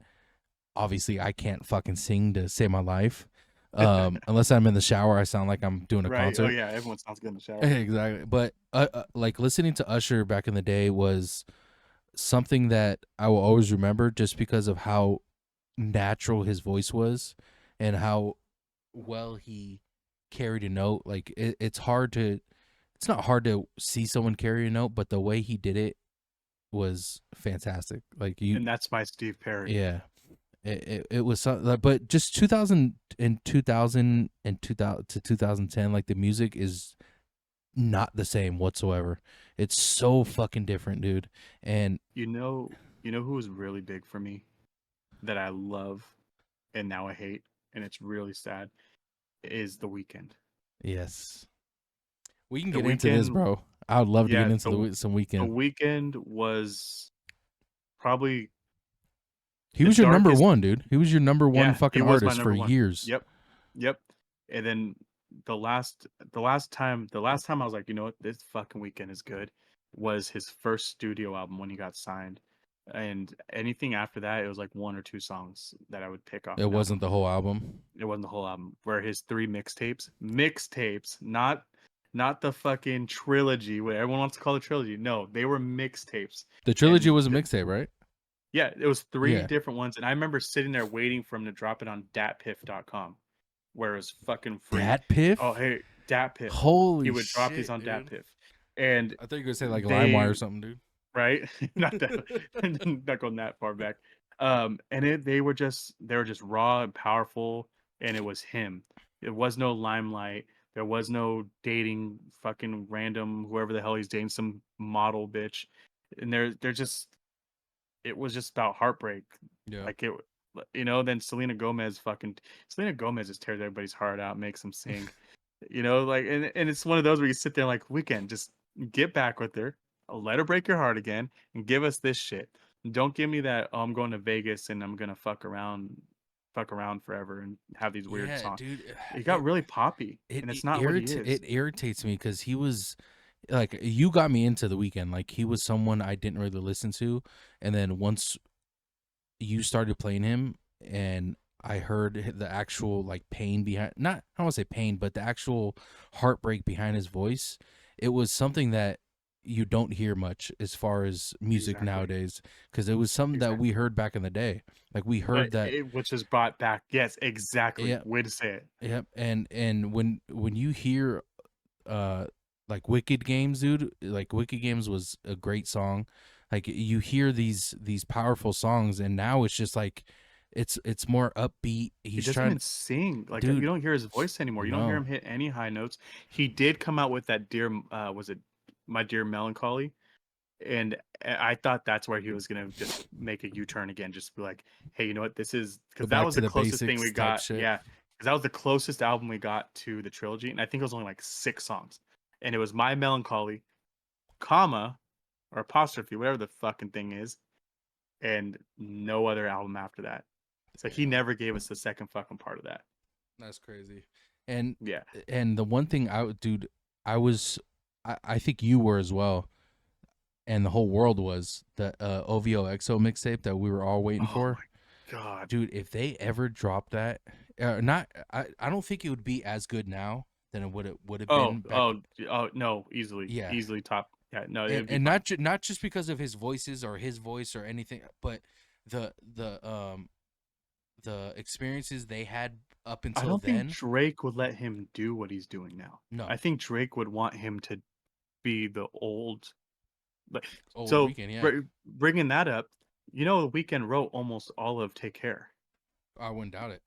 obviously I can't fucking sing to save my life. Unless I'm in the shower, I sound like I'm doing a Right. Oh concert. yeah, everyone sounds good in the shower. Exactly. But like listening to Usher back in the day was something that I will always remember, just because of how natural his voice was and how well he carried a note. Like it's not hard to see someone carry a note, but the way he did it was fantastic. Like And that's my Steve Perry. yeah, it was something. But just 2000 and 2000 and 2000 to 2010, like the music is not the same whatsoever. It's so fucking different, dude. And You know who was really big for me that I love and now I hate, and it's really sad, is The Weeknd. yes, we can The get into this, Weeknd, bro. I would love to yeah, get into some The Weekend. Weeknd was probably He the was your number darkest. one, dude. He was your number one Yeah, he fucking was my artist for number one. years. Yep, yep. And then the last time I was like, you know what, this fucking Weeknd is good, was his first studio album when he got signed. And anything after that, it was like one or two songs that I would pick off It an album. wasn't the whole album. It wasn't the whole album. Where his 3 mixtapes, not the fucking trilogy, what everyone wants to call the trilogy. No, they were mixtapes. The trilogy And was a mixtape, right? yeah, it was 3 Yeah. different ones. And I remember sitting there waiting for him to drop it on datpiff.com, where it was fucking free. Dat Piff? Oh, hey, datpiff. Holy He would drop shit, these on dude. datpiff. And I thought you were gonna say like they, LimeWire or something, dude. right? Not that, not going that far back. And they were just raw and powerful, and it was him. It was no limelight. There was no dating fucking random whoever the hell he's dating, some model bitch. And they're just, it was just about heartbreak. Yeah. Like it, then Selena Gomez just tears everybody's heart out, makes them sing. Like, and it's one of those where you sit there like, Weekend, just get back with her, let her break your heart again, and give us this shit. Don't give me that, oh, I'm going to Vegas and I'm gonna fuck around forever and have these weird Yeah, songs. dude. He got really poppy, and it's not what he is. It irritates me because he was like, you got me into The Weeknd. Like, he was someone I didn't really listen to, and then once you started playing him, and I heard the actual like pain behind, not I don't want to say pain, but the actual heartbreak behind his voice. It was something that you don't hear much as far as music Exactly. nowadays, because it was something that we heard back in the day. Like we heard that, which is brought back. Yes, exactly. yeah, Way to say it. yep. And when you hear like Wicked Games, dude, like Wicked Games was a great song. Like you hear these powerful songs, and now it's just like it's more upbeat. He He's doesn't trying, even sing. Like, you dude. don't hear his voice anymore. You don't hear No, him hit any high notes. He did come out with that was it My Dear Melancholy? And I thought that's where he was gonna just make a U-turn again, just be like, hey, you know what? This is, go because that back was to the the closest thing basics we type got. shit. Yeah, because that was the closest album we got to the trilogy, and I think it was only like 6 songs, and it was My Melancholy, comma, or apostrophe, whatever the fucking thing is, and no other album after that. So he never gave us the second fucking part of that. That's crazy. And Yeah. the one thing dude, I think you were as well, and the whole world was the OVO XO mixtape that we were all waiting Oh for. my god, Dude, if they ever dropped that, not I don't think it would be as good now than it would have been back. Oh no, easily, Yeah, easily top. Yeah, no, and it'd be fine. not just because of his voices or his voice or anything, but the experiences they had up I until don't think then. Drake would let him do what he's doing now. No, I think Drake would want him to be the old Like, Oh, the so weekend, yeah. bringing that up, The Weeknd wrote almost all of "Take Care." I wouldn't doubt it.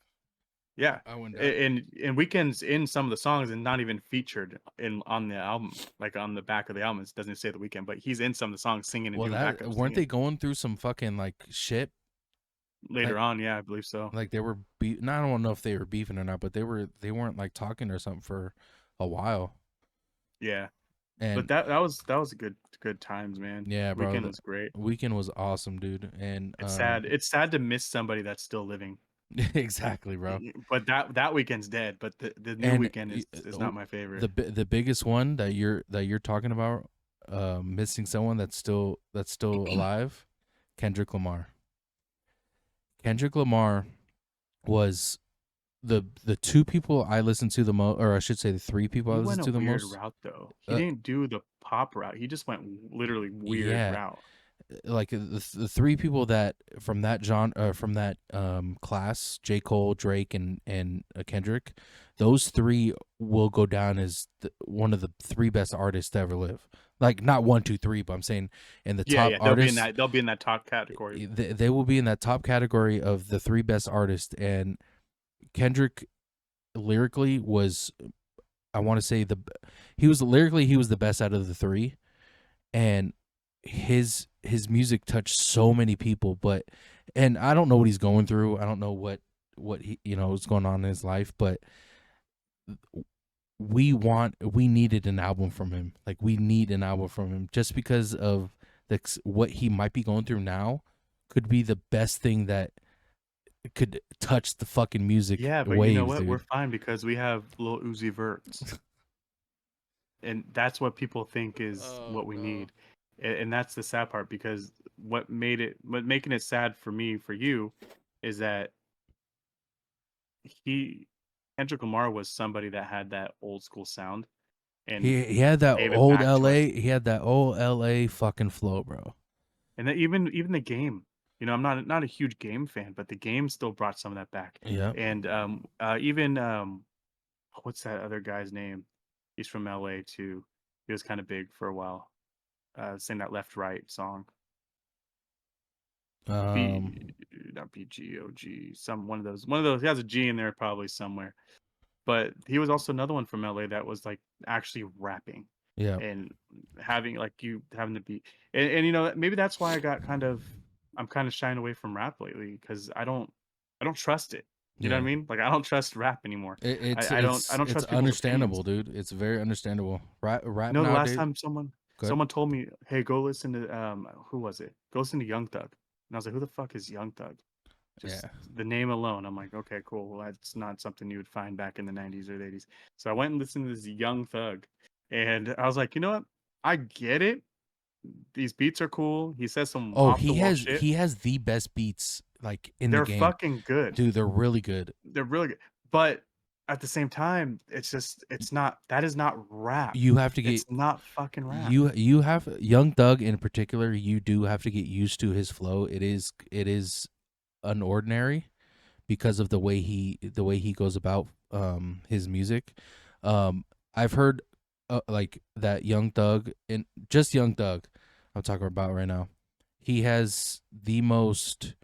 Yeah, I wouldn't doubt it. and Weeknd's in some of the songs and not even featured in on the album, like on the back of the album. It doesn't say The Weeknd, but he's in some of the songs singing and Well, doing that backup weren't they singing going through some fucking like shit? later Like, on. Yeah, I believe so. like they were no, I don't know if they were beefing or not, but they weren't like talking or something for a while. Yeah, but And that was a good times, man. yeah, bro, Weekend the was great. weekend was awesome, dude. And It's sad. It's sad to miss somebody that's still living. exactly, bro. But that Weekend's dead. But the new And Weekend is not my favorite. the biggest one that you're talking about, missing someone that's still alive, Kendrick Lamar. Kendrick Lamar was the two people I listened to the most, or I should say the three people I He listened went a to the weird most. route though. He Uh, didn't do the pop route. He just went literally weird yeah, route. like the three people that from that genre, from that class, J. Cole, Drake, and Kendrick, those three will go down as one of the three best artists to ever live. Like not one, two, three, but I'm saying in the Yeah, top yeah, artists, they'll be in that top category. they will be in that top category of the three best artists. And Kendrick lyrically was, I want to say he was the best out of the three, and his music touched so many people. But and I don't know what he's going through. I don't know what he is going on in his life, but we needed an album from him. Like we need an album from him just because of what he might be going through now could be the best thing that could touch the fucking music Yeah, but you know waves, what? We're dude. fine because we have Lil Uzi Verts, and that's what people think is Oh, what we bro. need. And that's the sad part because what making it sad for me for you is that he Kendrick Lamar was somebody that had that old school sound and He had that gave it old back to us. LA. He had that old LA fucking flow, bro. And that even the game, I'm not a huge game fan, but the game still brought some of that back. Yep. And even what's that other guy's name? He's from LA too. He was kind of big for a while. Saying that left right song. Um. B not BGOG. One of those he has a G in there probably somewhere. But he was also another one from LA that was like actually rapping Yeah. and having like you having to be and maybe that's why I'm kind of shying away from rap lately because I don't trust it. You know what Yeah. I mean? Like I don't trust rap anymore. I don't It's trust people's understandable, opinions. dude. It's very understandable. Rap The last nowadays. time Good. someone told me, "Hey, go listen to who was it? Go listen to Young Thug." And I was like, "Who the fuck is Young Thug?" Just Yeah. the name alone, I'm like, "Okay, cool. Well, that's not something you would find back in the 90s or the 80s." So I went and listened to this Young Thug, and I was like, "You know what? I get it. These beats are cool. He says some Oh, off the wall shit. he has the best beats like in the They're game, fucking good. dude. They're really good. They're really good." But at the same time, it's not that is not rap. You have to get It's not fucking rap. you have Young Thug in particular. You do have to get used to his flow. It is unordinary because of the way he goes about his music. I've heard like that Young Thug, and just Young Thug I'm talking about right now. He has the most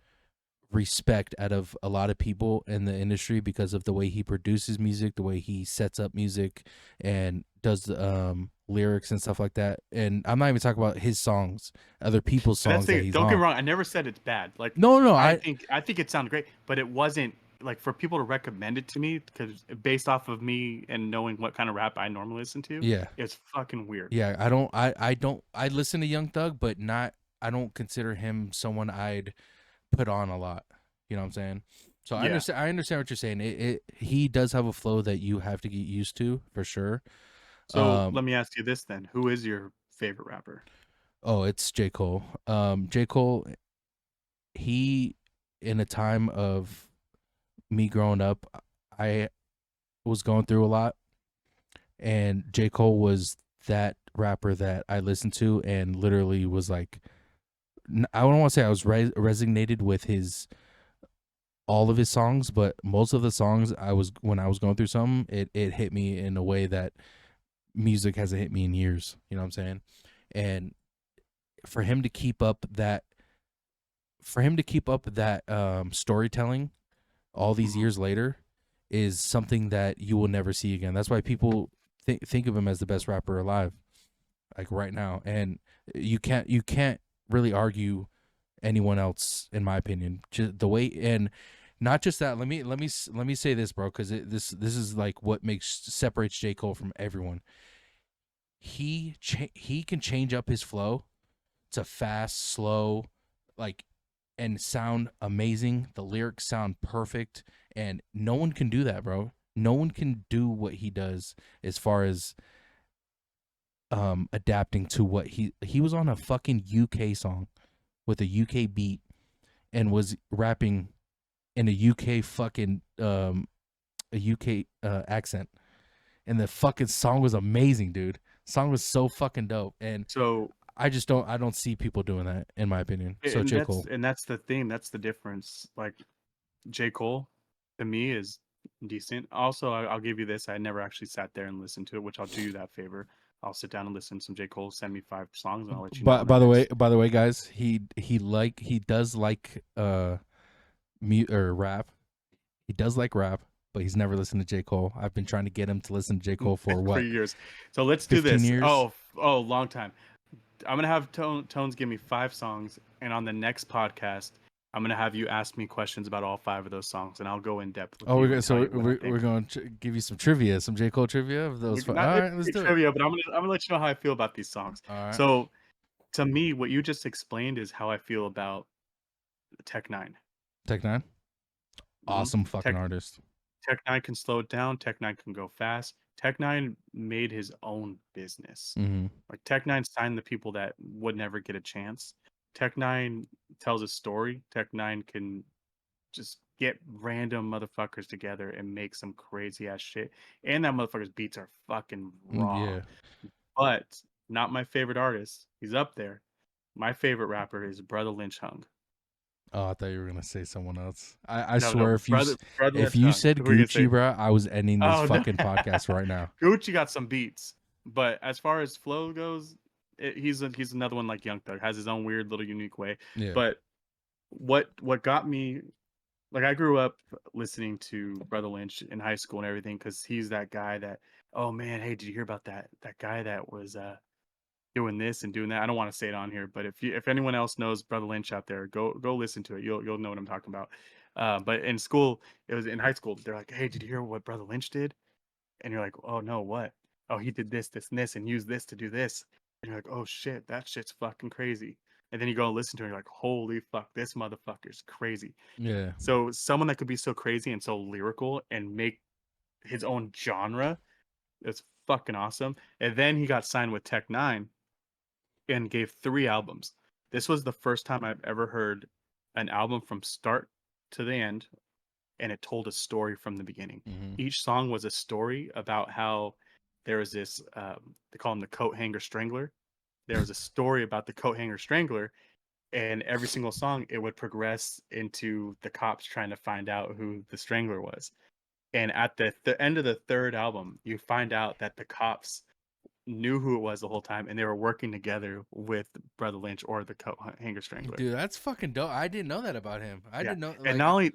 respect out of a lot of people in the industry because of the way he produces music, the way he sets up music and does lyrics and stuff like that. And I'm not even talking about his songs, other people's And that's songs the that thing. he's Don't get on. me wrong. I never said it's bad. Like No, I I think I think it sounded great, but it wasn't like for people to recommend it to me because based off of me and knowing what kind of rap I normally listen to, yeah. it's fucking weird. Yeah, I listen to Young Thug, but not I don't consider him someone I'd put on a lot. You know what I'm saying? So Yeah. I understand what you're saying. He does have a flow that you have to get used to for sure. So Um let me ask you this then: Who is your favorite rapper? oh, it's J. Cole. J. Cole, he in a time of me growing up, I was going through a lot, and J. Cole was that rapper that I listened to and literally was like, I don't want to say I was resonated with his all of his songs, but most of the songs when I was going through something, it hit me in a way that music hasn't hit me in years. You know what I'm saying? And for him to keep up that storytelling all these Mhm. years later is something that you will never see again. That's why people think of him as the best rapper alive, like right now. And you can't really argue anyone else, in my opinion. Just the way, and not just that. Let me say this, bro, because this is like what separates J. Cole from everyone. He can change up his flow to fast, slow, like, and sound amazing. The lyrics sound perfect, and no one can do that, bro. No one can do what he does as far as adapting to what he was on a fucking UK song with a UK beat and was rapping in a UK fucking a UK accent, and the fucking song was amazing, dude. Song was so fucking dope, and So I don't see people doing that, in my opinion. So and J. that's Cole. and that's the thing. That's the difference. Like J. Cole, to me, is decent. Also, I'll give you this. I never actually sat there and listened to it, which I'll do you that favor. I'll sit down and listen to some J. Cole. Send me 5 songs, and I'll let you know But on the next. by the way, guys, he does like mute or rap. He does like rap, but he's never listened to J. Cole. I've been trying to get him to listen to J. Cole for For what, years. So let's do 15 this. years? Oh, long time. I'm gonna have Tones give me 5 songs, and on the next podcast, I'm gonna have you ask me questions about all 5 of those songs, and I'll go in depth with Oh, you and tell so you what I we're think. going to give you some trivia, some J. Cole trivia of those. All Not right, let's do it. trivia, but I'm gonna let you know how I feel about these songs. All right, So to me, what you just explained is how I feel about Tech Nine. Tech Nine, hmm awesome fucking Tech artist. Tech Nine can slow it down. Tech Nine can go fast. Tech Nine made his own business. Mm-hmm. Like Tech Nine signed the people that would never get a chance. Tech Nine tells a story. Tech Nine can just get random motherfuckers together and make some crazy ass shit. And that motherfucker's beats are fucking raw. Yeah. But not my favorite artist. He's up there. My favorite rapper is Brother Lynch Hung. Oh, I thought you were gonna say someone else. I No, swear, Brother if Lynch you Hung. said Who are you gonna Gucci, say? bro, I was ending this Oh no, fucking podcast right now. Gucci got some beats, but as far as flow goes, he's another one like Young Thug, has his own weird little unique way. Yeah. But what got me, like, I grew up listening to Brother Lynch in high school and everything because he's that guy that, oh man, hey, did you hear about that guy that was doing this and doing that? I don't want to say it on here, but if anyone else knows Brother Lynch out there, go listen to it. You'll know what I'm talking about. But in school, it was in high school. They're like, hey, did you hear what Brother Lynch did? And you're like, oh no, what? Oh, he did this, this, and this, and used this to do this. And you're like, oh shit, that shit's fucking crazy. And then you go and listen to it, and you're like, holy fuck, this motherfucker's crazy. Yeah. So someone that could be so crazy and so lyrical and make his own genre is fucking awesome. And then he got signed with Tech Nine and gave 3 albums. This was the first time I've ever heard an album from start to the end, and it told a story from the beginning. Mm-hmm. Each song was a story about how there was this, they call him the coat hanger strangler. There was a story about the coat hanger strangler, and every single song it would progress into the cops trying to find out who the strangler was. And at the end of the third album, you find out that the cops knew who it was the whole time, and they were working together with Brother Lynch or the coat hanger strangler. Dude, that's fucking dope. I didn't know that about him. I Yeah, didn't know, and like,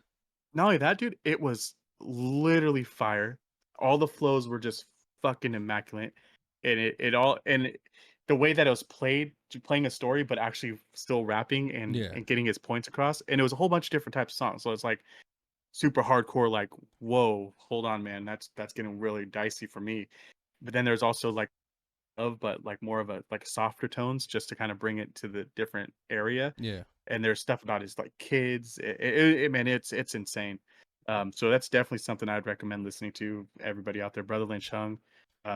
not only that, dude, it was literally fire. All the flows were just fucking immaculate, and the way that it was played, playing a story, but actually still rapping yeah. and getting his points across, and it was a whole bunch of different types of songs. So it's like super hardcore, like, whoa, hold on, man, that's getting really dicey for me. But then there's also like but like more of a like softer tones just to kind of bring it to the different area. Yeah. And there's stuff about his like kids. Man, it's insane. So that's definitely something I'd recommend listening to everybody out there. Brother Lynch Hung,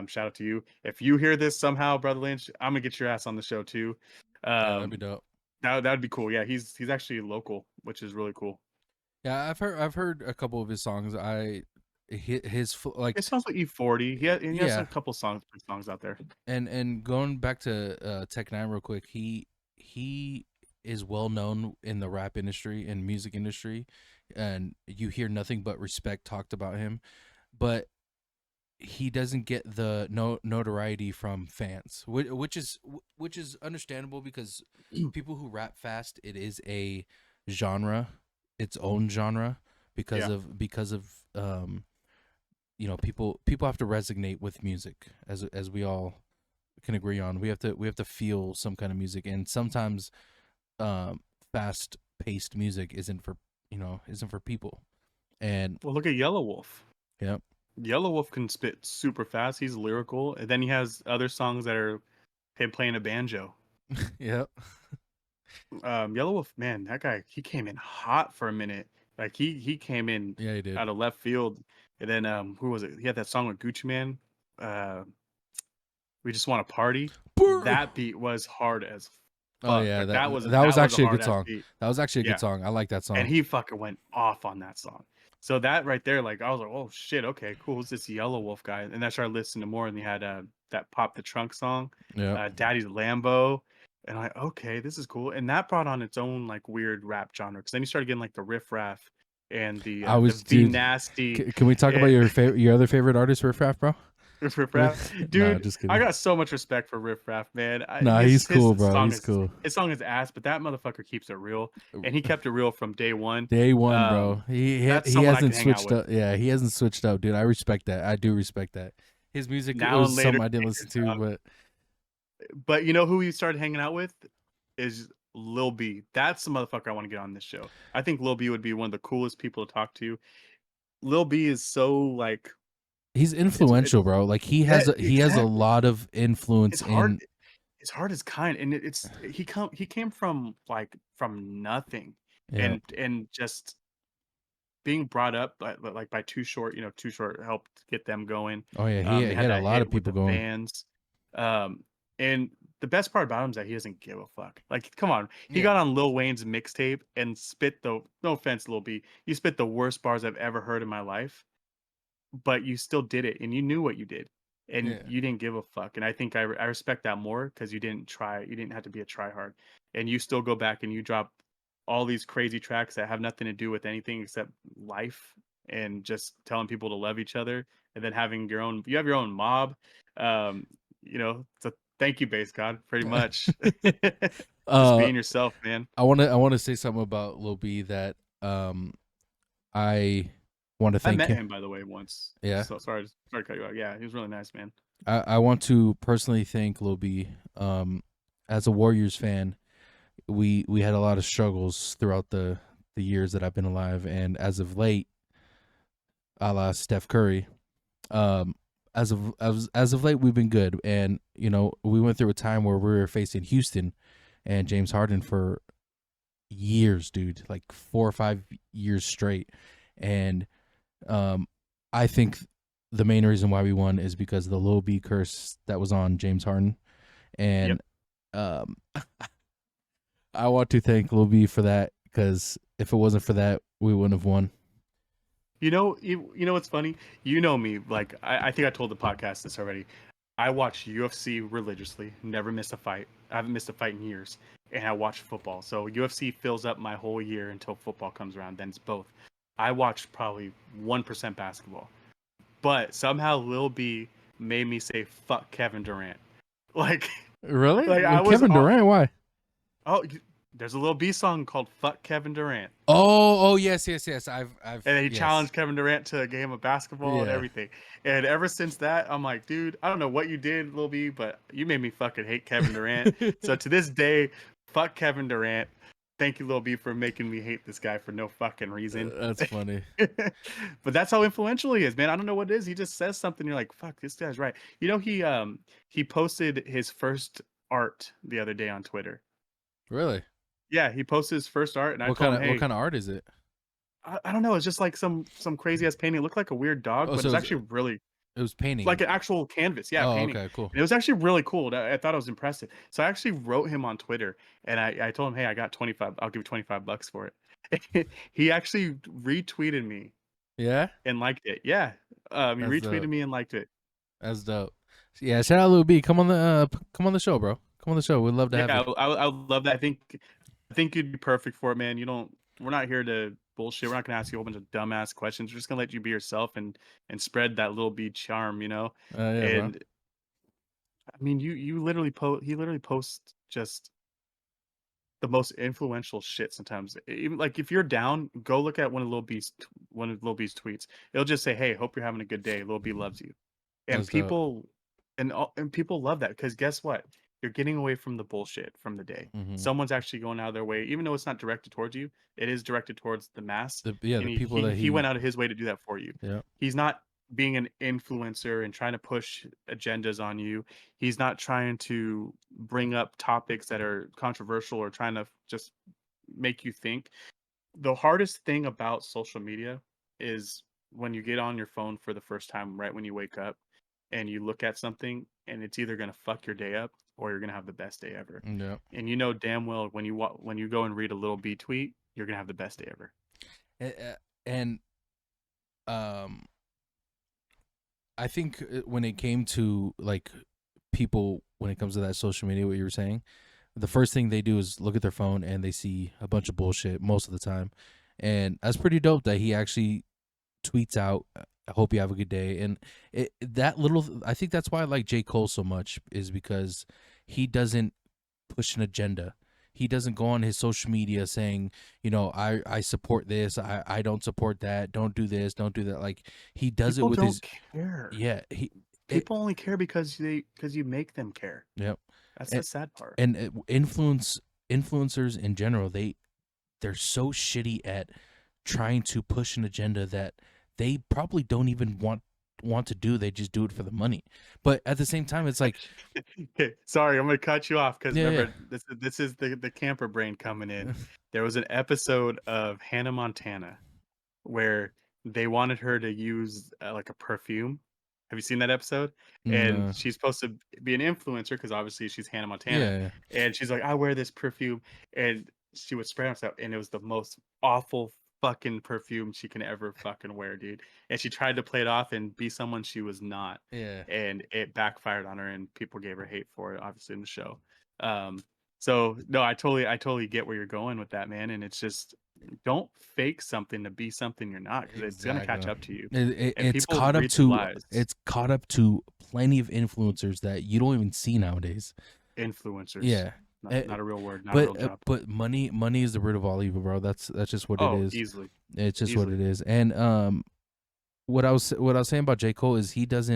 shout out to you. If you hear this somehow, Brother Lynch, I'm gonna get your ass on the show too. Yeah, that'd be Um, dope. that'd be cool. Yeah, he's actually local, which is really cool. Yeah, I've heard a couple of his songs. Like, It sounds like E40. He has a yeah. couple songs out there. And going back to Tech Nine real quick, he is well known in the rap industry and music industry, and you hear nothing but respect talked about him. But he doesn't get the notoriety from fans, which is understandable because people who rap fast, it is a genre, its own genre, because Yeah. of people have to resonate with music, as we all can agree on. We have to feel some kind of music, and sometimes um fast paced music isn't for people. And Well, look at Yellow Wolf. yeah. Yellow Wolf can spit super fast. He's lyrical, and then he has other songs that are him playing a banjo. Yeah. Yellow Wolf, man, that guy, he came in hot for a minute. Like he came in Yeah, he did. out of left field, and then who was it? He had that song with Gucci Man. Uh, we just want to party. Brr. That beat was hard as Oh fuck. yeah, Like that that was that was that was a actually a hard good ass song. beat. That was actually a good Yeah, song. I like that and song. he fucking went off on that song. So that right there, like I was like, oh shit, okay, cool. Who's this Yellow Wolf guy? And I started listening to more, and he had that Pop the Trunk song, Yeah. Daddy's Lambo, and I'm like, okay, this is cool. And that brought on its own like weird rap genre because then you started getting like the riff raff and I the was, V dude. Nasty. Can we talk about And your other favorite artist, Riff Raff, bro? Riff Raff, Nah, dude. just I kidding. got so much respect for Riff Raff, man. Nah, he's cool, bro. He's cool. His song is ass, but that motherfucker keeps it real, and he kept it real from day one. Day one, Um, bro. He that's he someone I can hasn't hang out switched with up. Yeah, he hasn't switched up, dude. I respect that. I do respect that. His music, it now and was later. something I didn't listen to, but But you know who he started hanging out with is Lil B. That's the motherfucker I want to get on this show. I think Lil B would be one of the coolest people to talk to. Lil B is so like he's it's influential, bro. Like yeah, he has a exactly. lot of influence It's hard. in. It's hard as kind, and he came from like from nothing, Yeah. and just being brought up by Too Short. You know, Too Short helped get them going. Oh yeah, They he had had a that lot of hit with people the going. fans. And the best part about him is that he doesn't give a fuck. Like, come on, he Yeah. got on Lil Wayne's mixtape and spit the no offense, Lil B, you spit the worst bars I've ever heard in my life, but you still did it and you knew what you did and Yeah. you didn't give a fuck. And I think I respect that more because you didn't try, you didn't have to be a tryhard, and you still go back and you drop all these crazy tracks that have nothing to do with anything except life and just telling people to love each other, and then having your own, you have your own mob. um so thank you, Base God, pretty much. Just Uh, being yourself, man. I want to say something about Lil B that I want to I thank met him. him, by the way, once. Yeah. So sorry to cut you out. Yeah, he was really nice, man. I want to personally thank Lil B. As a Warriors fan, we had a lot of struggles throughout the years that I've been alive, and as of late, a la Steph Curry, as of late we've been good, and we went through a time where we were facing Houston and James Harden for years, dude, like 4 or 5 years straight, and I think the main reason why we won is because of the Lil B curse that was on James Harden, and um, I want to thank Lil B for that, because if it wasn't for that, we wouldn't have won. You know what's funny? You know me, like I think I told the podcast this already. I watch UFC religiously, never miss a fight. I haven't missed a fight in years, and I watch football. So UFC fills up my whole year until football comes around. Then it's both. I watch probably 1% basketball, but somehow Lil B made me say fuck Kevin Durant. Like, Really? like I With was Kevin Durant? Why? oh, there's a Lil B song called "Fuck Kevin Durant." Oh, yes. I've, And then he yes. challenged Kevin Durant to a game of basketball and Yeah. everything. And ever since that, I'm like, dude, I don't know what you did, Lil B, but you made me fucking hate Kevin Durant. So to this day, fuck Kevin Durant. Thank you, Lil B, for making me hate this guy for no fucking reason. That's funny. But that's how influential he is, man. I don't know what it is. He just says something, you're like, fuck, this guy's right. You know, he posted his first art the other day on Twitter. Really? Yeah, he posted his first art, and I What told kind him, of hey, what kind of art is it? I don't know. It's just like some crazy ass painting. It looked like a weird dog, Oh, but so it's actually really it was painting. like an actual canvas. Yeah, Oh, painting. okay, cool. And it was actually really cool. I thought it was impressive. So I actually wrote him on Twitter, and I told him, hey, I got 25. I'll give you $25 for it. He actually retweeted me Yeah, and liked it. Yeah, he that's retweeted dope. me and liked it. That's dope. Yeah, shout out Lil B. Come on the show, bro. Come on the show. We'd love to have Yeah, you. I would love that. I think you'd be perfect for it, man. You don't. We're not here to bullshit. We're not gonna ask you a whole bunch of dumbass questions. We're just gonna let you be yourself and spread that little bee charm, you know. Yeah, bro. And I mean, you literally he literally posts just the most influential shit sometimes. Even like if you're down, go look at one of Lil B's tweets. It'll just say, "Hey, hope you're having a good day. Lil B loves you." And That's dope. people love that because guess what? You're getting away from the bullshit from the day. Hmm. Someone's actually going out of their way, even though it's not directed towards you. It is directed towards the mass, The and people that he went out of his way to do that for you. yeah. He's not being an influencer and trying to push agendas on you. He's not trying to bring up topics that are controversial or trying to just make you think. The hardest thing about social media is when you get on your phone for the first time right when you wake up and you look at something and it's either going to fuck your day up or you're going to have the best day ever. Yeah. And you know damn well when when you go and read a little B tweet, you're going to have the best day ever. And um I think when it came to like people, when it comes to that social media, what you were saying, the first thing they do is look at their phone and they see a bunch of bullshit most of the time. And that's pretty dope that he actually tweets out, I hope you have a good day. And that little, I think that's why I like J. Cole so much, is because he doesn't push an agenda. He doesn't go on his social media saying, you know, I support this, I don't support that, don't do this, don't do that. Like he does it People with his, don't care. yeah, it, People only care because you make them care. yep. That's And, the sad part. and influencers in general, they're so shitty at trying to push an agenda that they probably don't even want to do. They just do it for the money. But at the same time, it's like, Okay, sorry, I'm gonna cut you off because yeah, remember this is the camper brain coming in. There was an episode of Hannah Montana where they wanted her to use like a perfume. Have you seen that episode? And no, she's supposed to be an influencer because obviously she's Hannah Montana, yeah, and she's like, "I wear this perfume," and she would spray on herself, and it was the most awful fucking perfume she can ever fucking wear, dude. And she tried to play it off and be someone she was not, yeah, and it backfired on her, and people gave her hate for it, obviously in the show. Um, so no, I totally get where you're going with that, man. And it's just don't fake something to be something you're not because it's gonna catch exactly. up to you. And It's people caught up read the to lies. plenty of influencers that you don't even see nowadays. Influencers, Yeah. not a real word, not a real But job. but money is the root of all evil, bro. That's just what it Oh, is. easily, It's just what easily. it is. And what I was saying about J. Cole is he does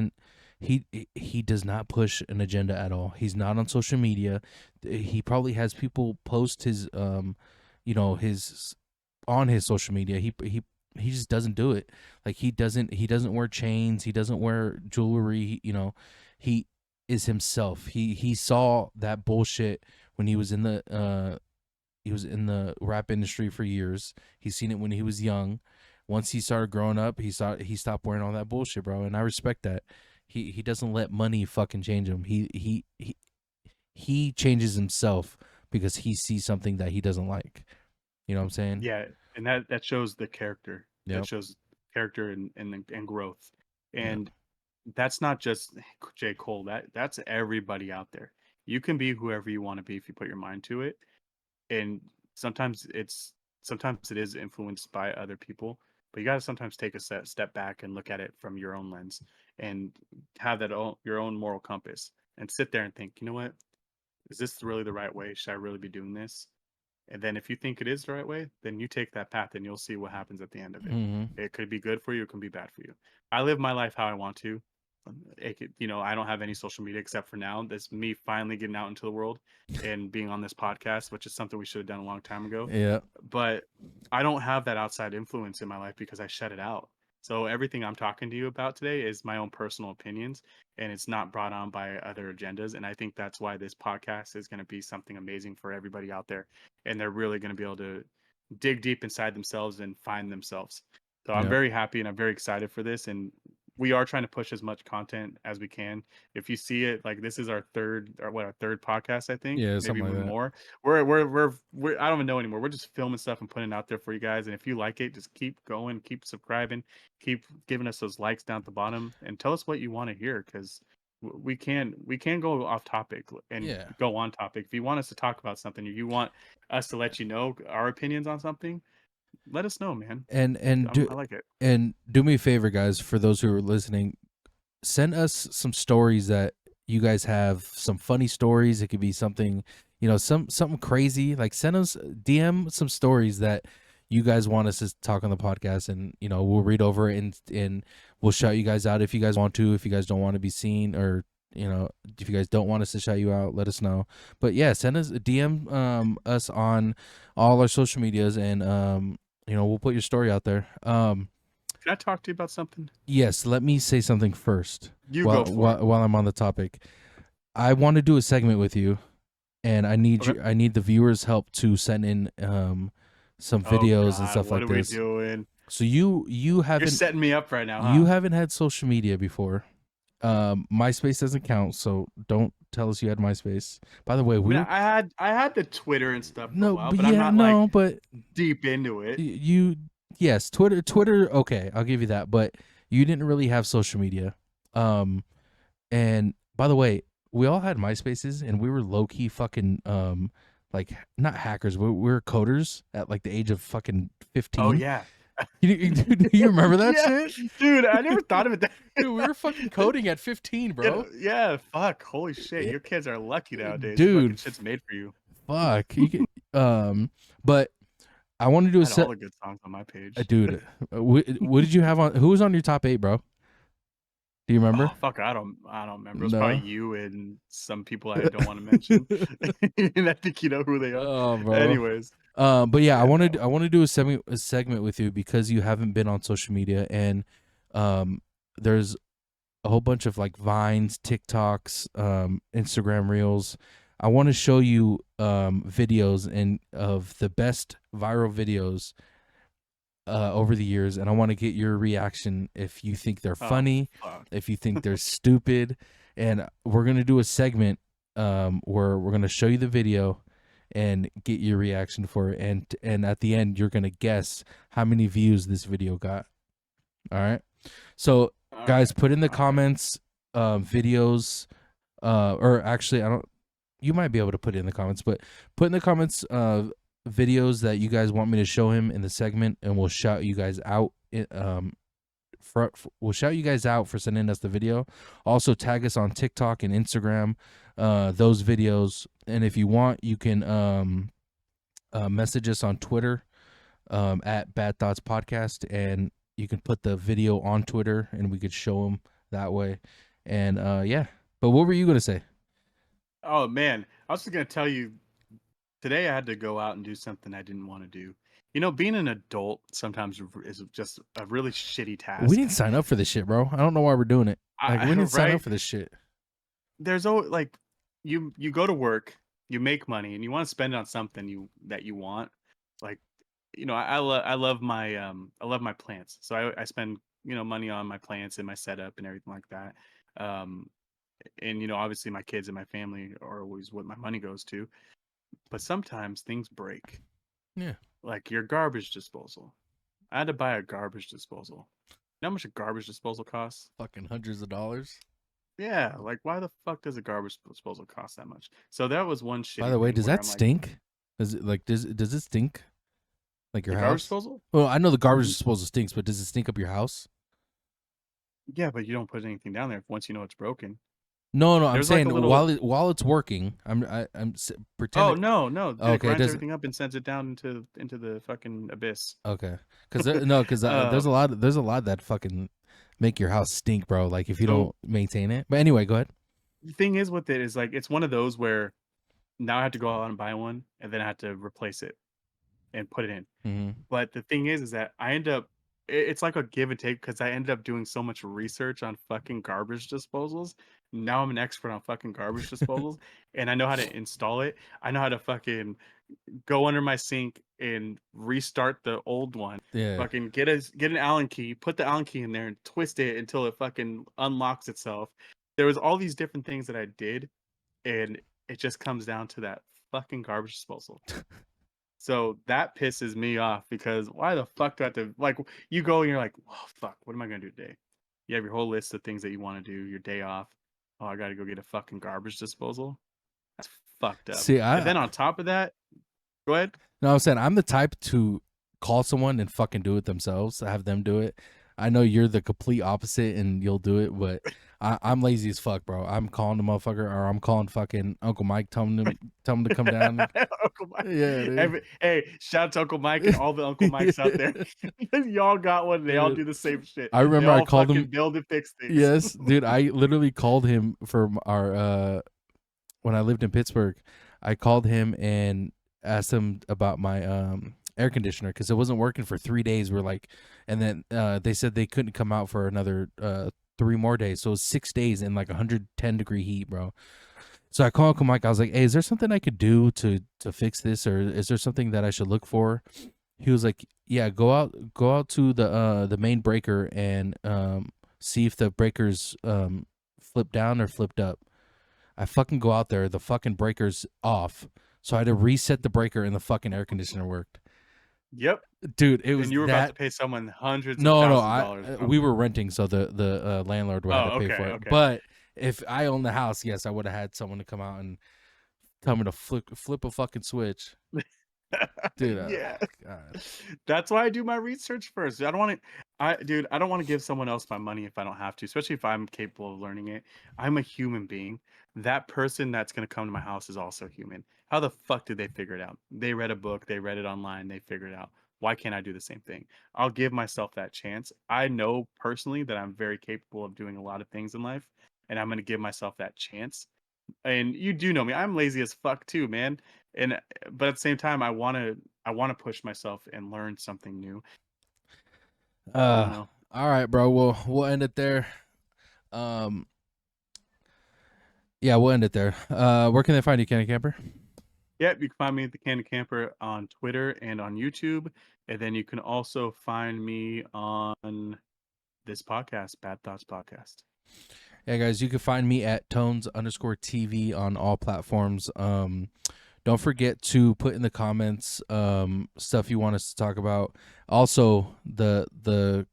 not push an agenda at all. He's not on social media. He probably has people post his you know, his on his social media. He just doesn't do it. Like he doesn't wear chains, he doesn't wear jewelry, you know. He is himself. He saw that bullshit when he was in the rap industry for years. He's seen it when he was young. Once he started growing up, he stopped wearing all that bullshit, bro. And I respect that. He doesn't let money fucking change him. He changes himself because he sees something that he doesn't like. You know what I'm saying? Yeah, and that shows the character. That Yep. shows character and growth. Yep. And that's not just J. Cole. That's everybody out there. You can be whoever you want to be if you put your mind to it. And sometimes sometimes it is influenced by other people, but you got to sometimes take a step back and look at it from your own lens and have your own moral compass and sit there and think, you know what, is this really the right way? Should I really be doing this? And then if you think it is the right way, then you take that path and you'll see what happens at the end of it. Hmm. It could be good for you, it can be bad for you. I live my life how I want to. I don't have any social media except for now. That's me finally getting out into the world and being on this podcast, which is something we should have done a long time ago. Yeah. But I don't have that outside influence in my life because I shut it out. So everything I'm talking to you about today is my own personal opinions and it's not brought on by other agendas. And I think that's why this podcast is going to be something amazing for everybody out there. And they're really going to be able to dig deep inside themselves and find themselves. So I'm Yep. very happy and I'm very excited for this. And we are trying to push as much content as we can. If you see it, like this is our third podcast, I think, Yeah. maybe Something like even that. more. We're I don't even know anymore. We're just filming stuff and putting it out there for you guys. And if you like it, just keep going, keep subscribing, keep giving us those likes down at the bottom, and tell us what you want to hear because we can go off topic and Yeah. go on topic. If you want us to talk about something, if you want us to let you know our opinions on something, let us know, man. And do I like it. and do me a favor, guys. For those who are listening, send us some stories that you guys have, some funny stories. It could be something, something crazy. Like send us DM some stories that you guys want us to talk on the podcast, and we'll read over it and we'll shout you guys out if you guys want to. If you guys don't want to be seen, or if you guys don't want us to shout you out, let us know. But yeah, send us a DM us on all our social medias, and we'll put your story out there. Can I talk to you about something? Yes, let me say something first. You go for it. While I'm on the topic, I want to do a segment with you, and I need Okay. I need the viewers' help to send in some videos and stuff what like are we this. doing? So you You're haven't setting me up right now, huh? you haven't had social media before. MySpace doesn't count, so don't tell us you had MySpace. By the way, I mean, I had the Twitter and stuff for a no, while, but but I'm yeah, not no, like but deep into it. you yes, Twitter, okay, I'll give you that, but you didn't really have social media. And by the way, we all had MySpaces, and we were low key fucking like not hackers, we were coders at like the age of fucking 15. Oh yeah. Do you remember that Yeah, shit? dude, I never thought of it that. Dude, we were fucking coding at 15, bro. Yeah, fuck. Holy shit. Yeah, Your kids are lucky nowadays. Fucking dude, shit's made for you. fuck. But I want to do I a had all set, the good songs on my page. dude. What did you have on? Who was on your top 8, bro? Do you remember? Oh fuck, I don't remember. It was probably No. you and some people I don't want to mention. And I think you know who they are. Oh, bro. Anyways. But yeah, I Yeah, wanted no. I want to do a segment with you because you haven't been on social media, and there's a whole bunch of like Vines, TikToks, Instagram Reels. I want to show you videos and of the best viral videos over the years, and I want to get your reaction if you think they're Oh, funny, fuck. if you think they're stupid, and we're gonna do a segment where we're gonna show you the video and get your reaction for it, and at the end you're gonna guess how many views this video got. All right, so All guys, right. put in the All right. comments videos, or actually I don't. You might be able to put it in the comments, but put in the comments videos that you guys want me to show him in the segment, and we'll shout you guys out. We'll shout you guys out for sending us the video. Also tag us on TikTok and Instagram, those videos, and if you want, you can message us on Twitter at Bad Thoughts Podcast, and you can put the video on Twitter, and we could show them that way. And yeah, but what were you gonna say? Oh man, I was just gonna tell you today I had to go out and do something I didn't want to do. Being an adult sometimes is just a really shitty task. We didn't sign up for this shit, bro. I don't know why we're doing it. Like, we didn't sign Right? up for this shit. There's always like you go to work, you make money, and you want to spend it on something that you want. Like, I love my plants, so I spend money on my plants and my setup and everything like that. Um, and obviously my kids and my family are always what my money goes to. But sometimes things break. Yeah. Like your garbage disposal. I had to buy a garbage disposal. You know how much a garbage disposal costs? Fucking hundreds of dollars. Yeah, like why the fuck does a garbage disposal cost that much? So that was one shitty By the way, thing does where that I'm like, stink? Does it stink? Like your the garbage house? disposal? Well, I know the garbage Mhm. disposal stinks, but does it stink up your house? Yeah, but you don't put anything down there once you know it's broken. No, I'm There's like saying a little. while it's working, I'm Oh pretending. no! It Okay, it grinds doesn't. everything up and sends it down into the fucking abyss. Okay, because there's Um, a lot that fucking make your house stink, bro. Like if you so don't maintain it. But anyway, go ahead. the thing is with it is like it's one of those where now I have to go out and buy one, and then I have to replace it and put it in. Mm-hmm. But the thing is that I end up it's like a give and take because I ended up doing so much research on fucking garbage disposals. Now I'm an expert on fucking garbage disposals, and I know how to install it. I know how to fucking go under my sink and restart the old one. Yeah. Fucking get an Allen key, put the Allen key in there, and twist it until it fucking unlocks itself. There was all these different things that I did, and it just comes down to that fucking garbage disposal. So that pisses me off because why the fuck do I have to like you go and you're like, oh fuck, what am I gonna do today? You have your whole list of things that you want to do, your day off. Oh, I gotta go get a fucking garbage disposal. That's fucked up. See, And then on top of that, go ahead. no, I'm saying I'm the type to call someone and fucking do it themselves. Have them do it. I know you're the complete opposite and you'll do it, but I'm lazy as fuck, bro. I'm calling the motherfucker, or I'm calling fucking Uncle Mike, telling him to come down. Uncle Mike. Yeah, dude. Hey, shout out to Uncle Mike and all the Uncle Mikes out there. Y'all got one. They all Dude, do the same shit. I remember they I all called fucking him. build and fix things. Yes, dude. I literally called him for our when I lived in Pittsburgh. I called him and asked him about my air conditioner because it wasn't working for 3 days. We're like, and then they said they couldn't come out for another 3 more days. So it was 6 days in like 110-degree heat, bro. So I called Uncle Mike. I was like, "Hey, is there something I could do to fix this, or is there something that I should look for?" He was like, "Yeah, go out to the main breaker and see if the breaker's flipped down or flipped up." I fucking go out there, the fucking breaker's off, so I had to reset the breaker, and the fucking air conditioner worked. Yep. Dude, it was And you were that. about to pay someone hundreds of No, thousands of dollars. we were renting, so the landlord would have to pay for it. Okay. But if I owned the house, yes, I would have had someone to come out and tell me to flip a fucking switch. Dude, Yeah. God. That's why I do my research first. I don't want to I don't want to give someone else my money if I don't have to, especially if I'm capable of learning it. I'm a human being. That person that's going to come to my house is also human. How the fuck did they figure it out? They read a book, they read it online, they figured it out. Why can't I do the same thing? I'll give myself that chance. I know personally that I'm very capable of doing a lot of things in life, and I'm going to give myself that chance. And you do know me. I'm lazy as fuck too, man. And but at the same time, I want to push myself and learn something new. I don't know. All right, bro. We'll end it there. Yeah, we'll end it there. Where can they find you, Kenny Camper? Yep, you can find me at the Candid Camper on Twitter and on YouTube, and then you can also find me on this podcast, Bad Thoughts Podcast. Yeah, guys, you can find me at Tones_TV on all platforms. Don't forget to put in the comments stuff you want us to talk about. Also, the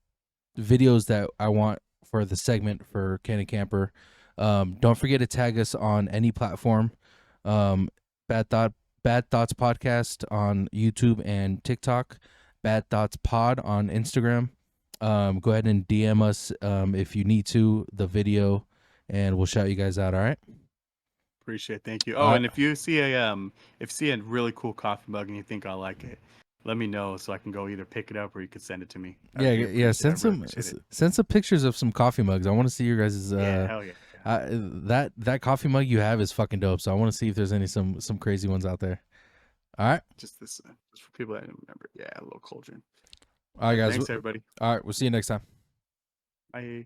videos that I want for the segment for Candid Camper. Don't forget to tag us on any platform. Bad Thoughts Podcast on YouTube and TikTok. Bad Thoughts Pod on Instagram. Go ahead and DM us if you need to the video, and we'll shout you guys out. All right. Appreciate it. Thank you. Oh, and if you see a really cool coffee mug and you think I'll like it, let me know so I can go either pick it up or you could send it to me. Yeah. Send some pictures of some coffee mugs. I want to see your guys'. Yeah, hell yeah. That coffee mug you have is fucking dope. So I want to see if there's some crazy ones out there. All right. Just for people that didn't remember. Yeah, a little cauldron. All right, guys. Thanks, everybody. All right. We'll see you next time. Bye.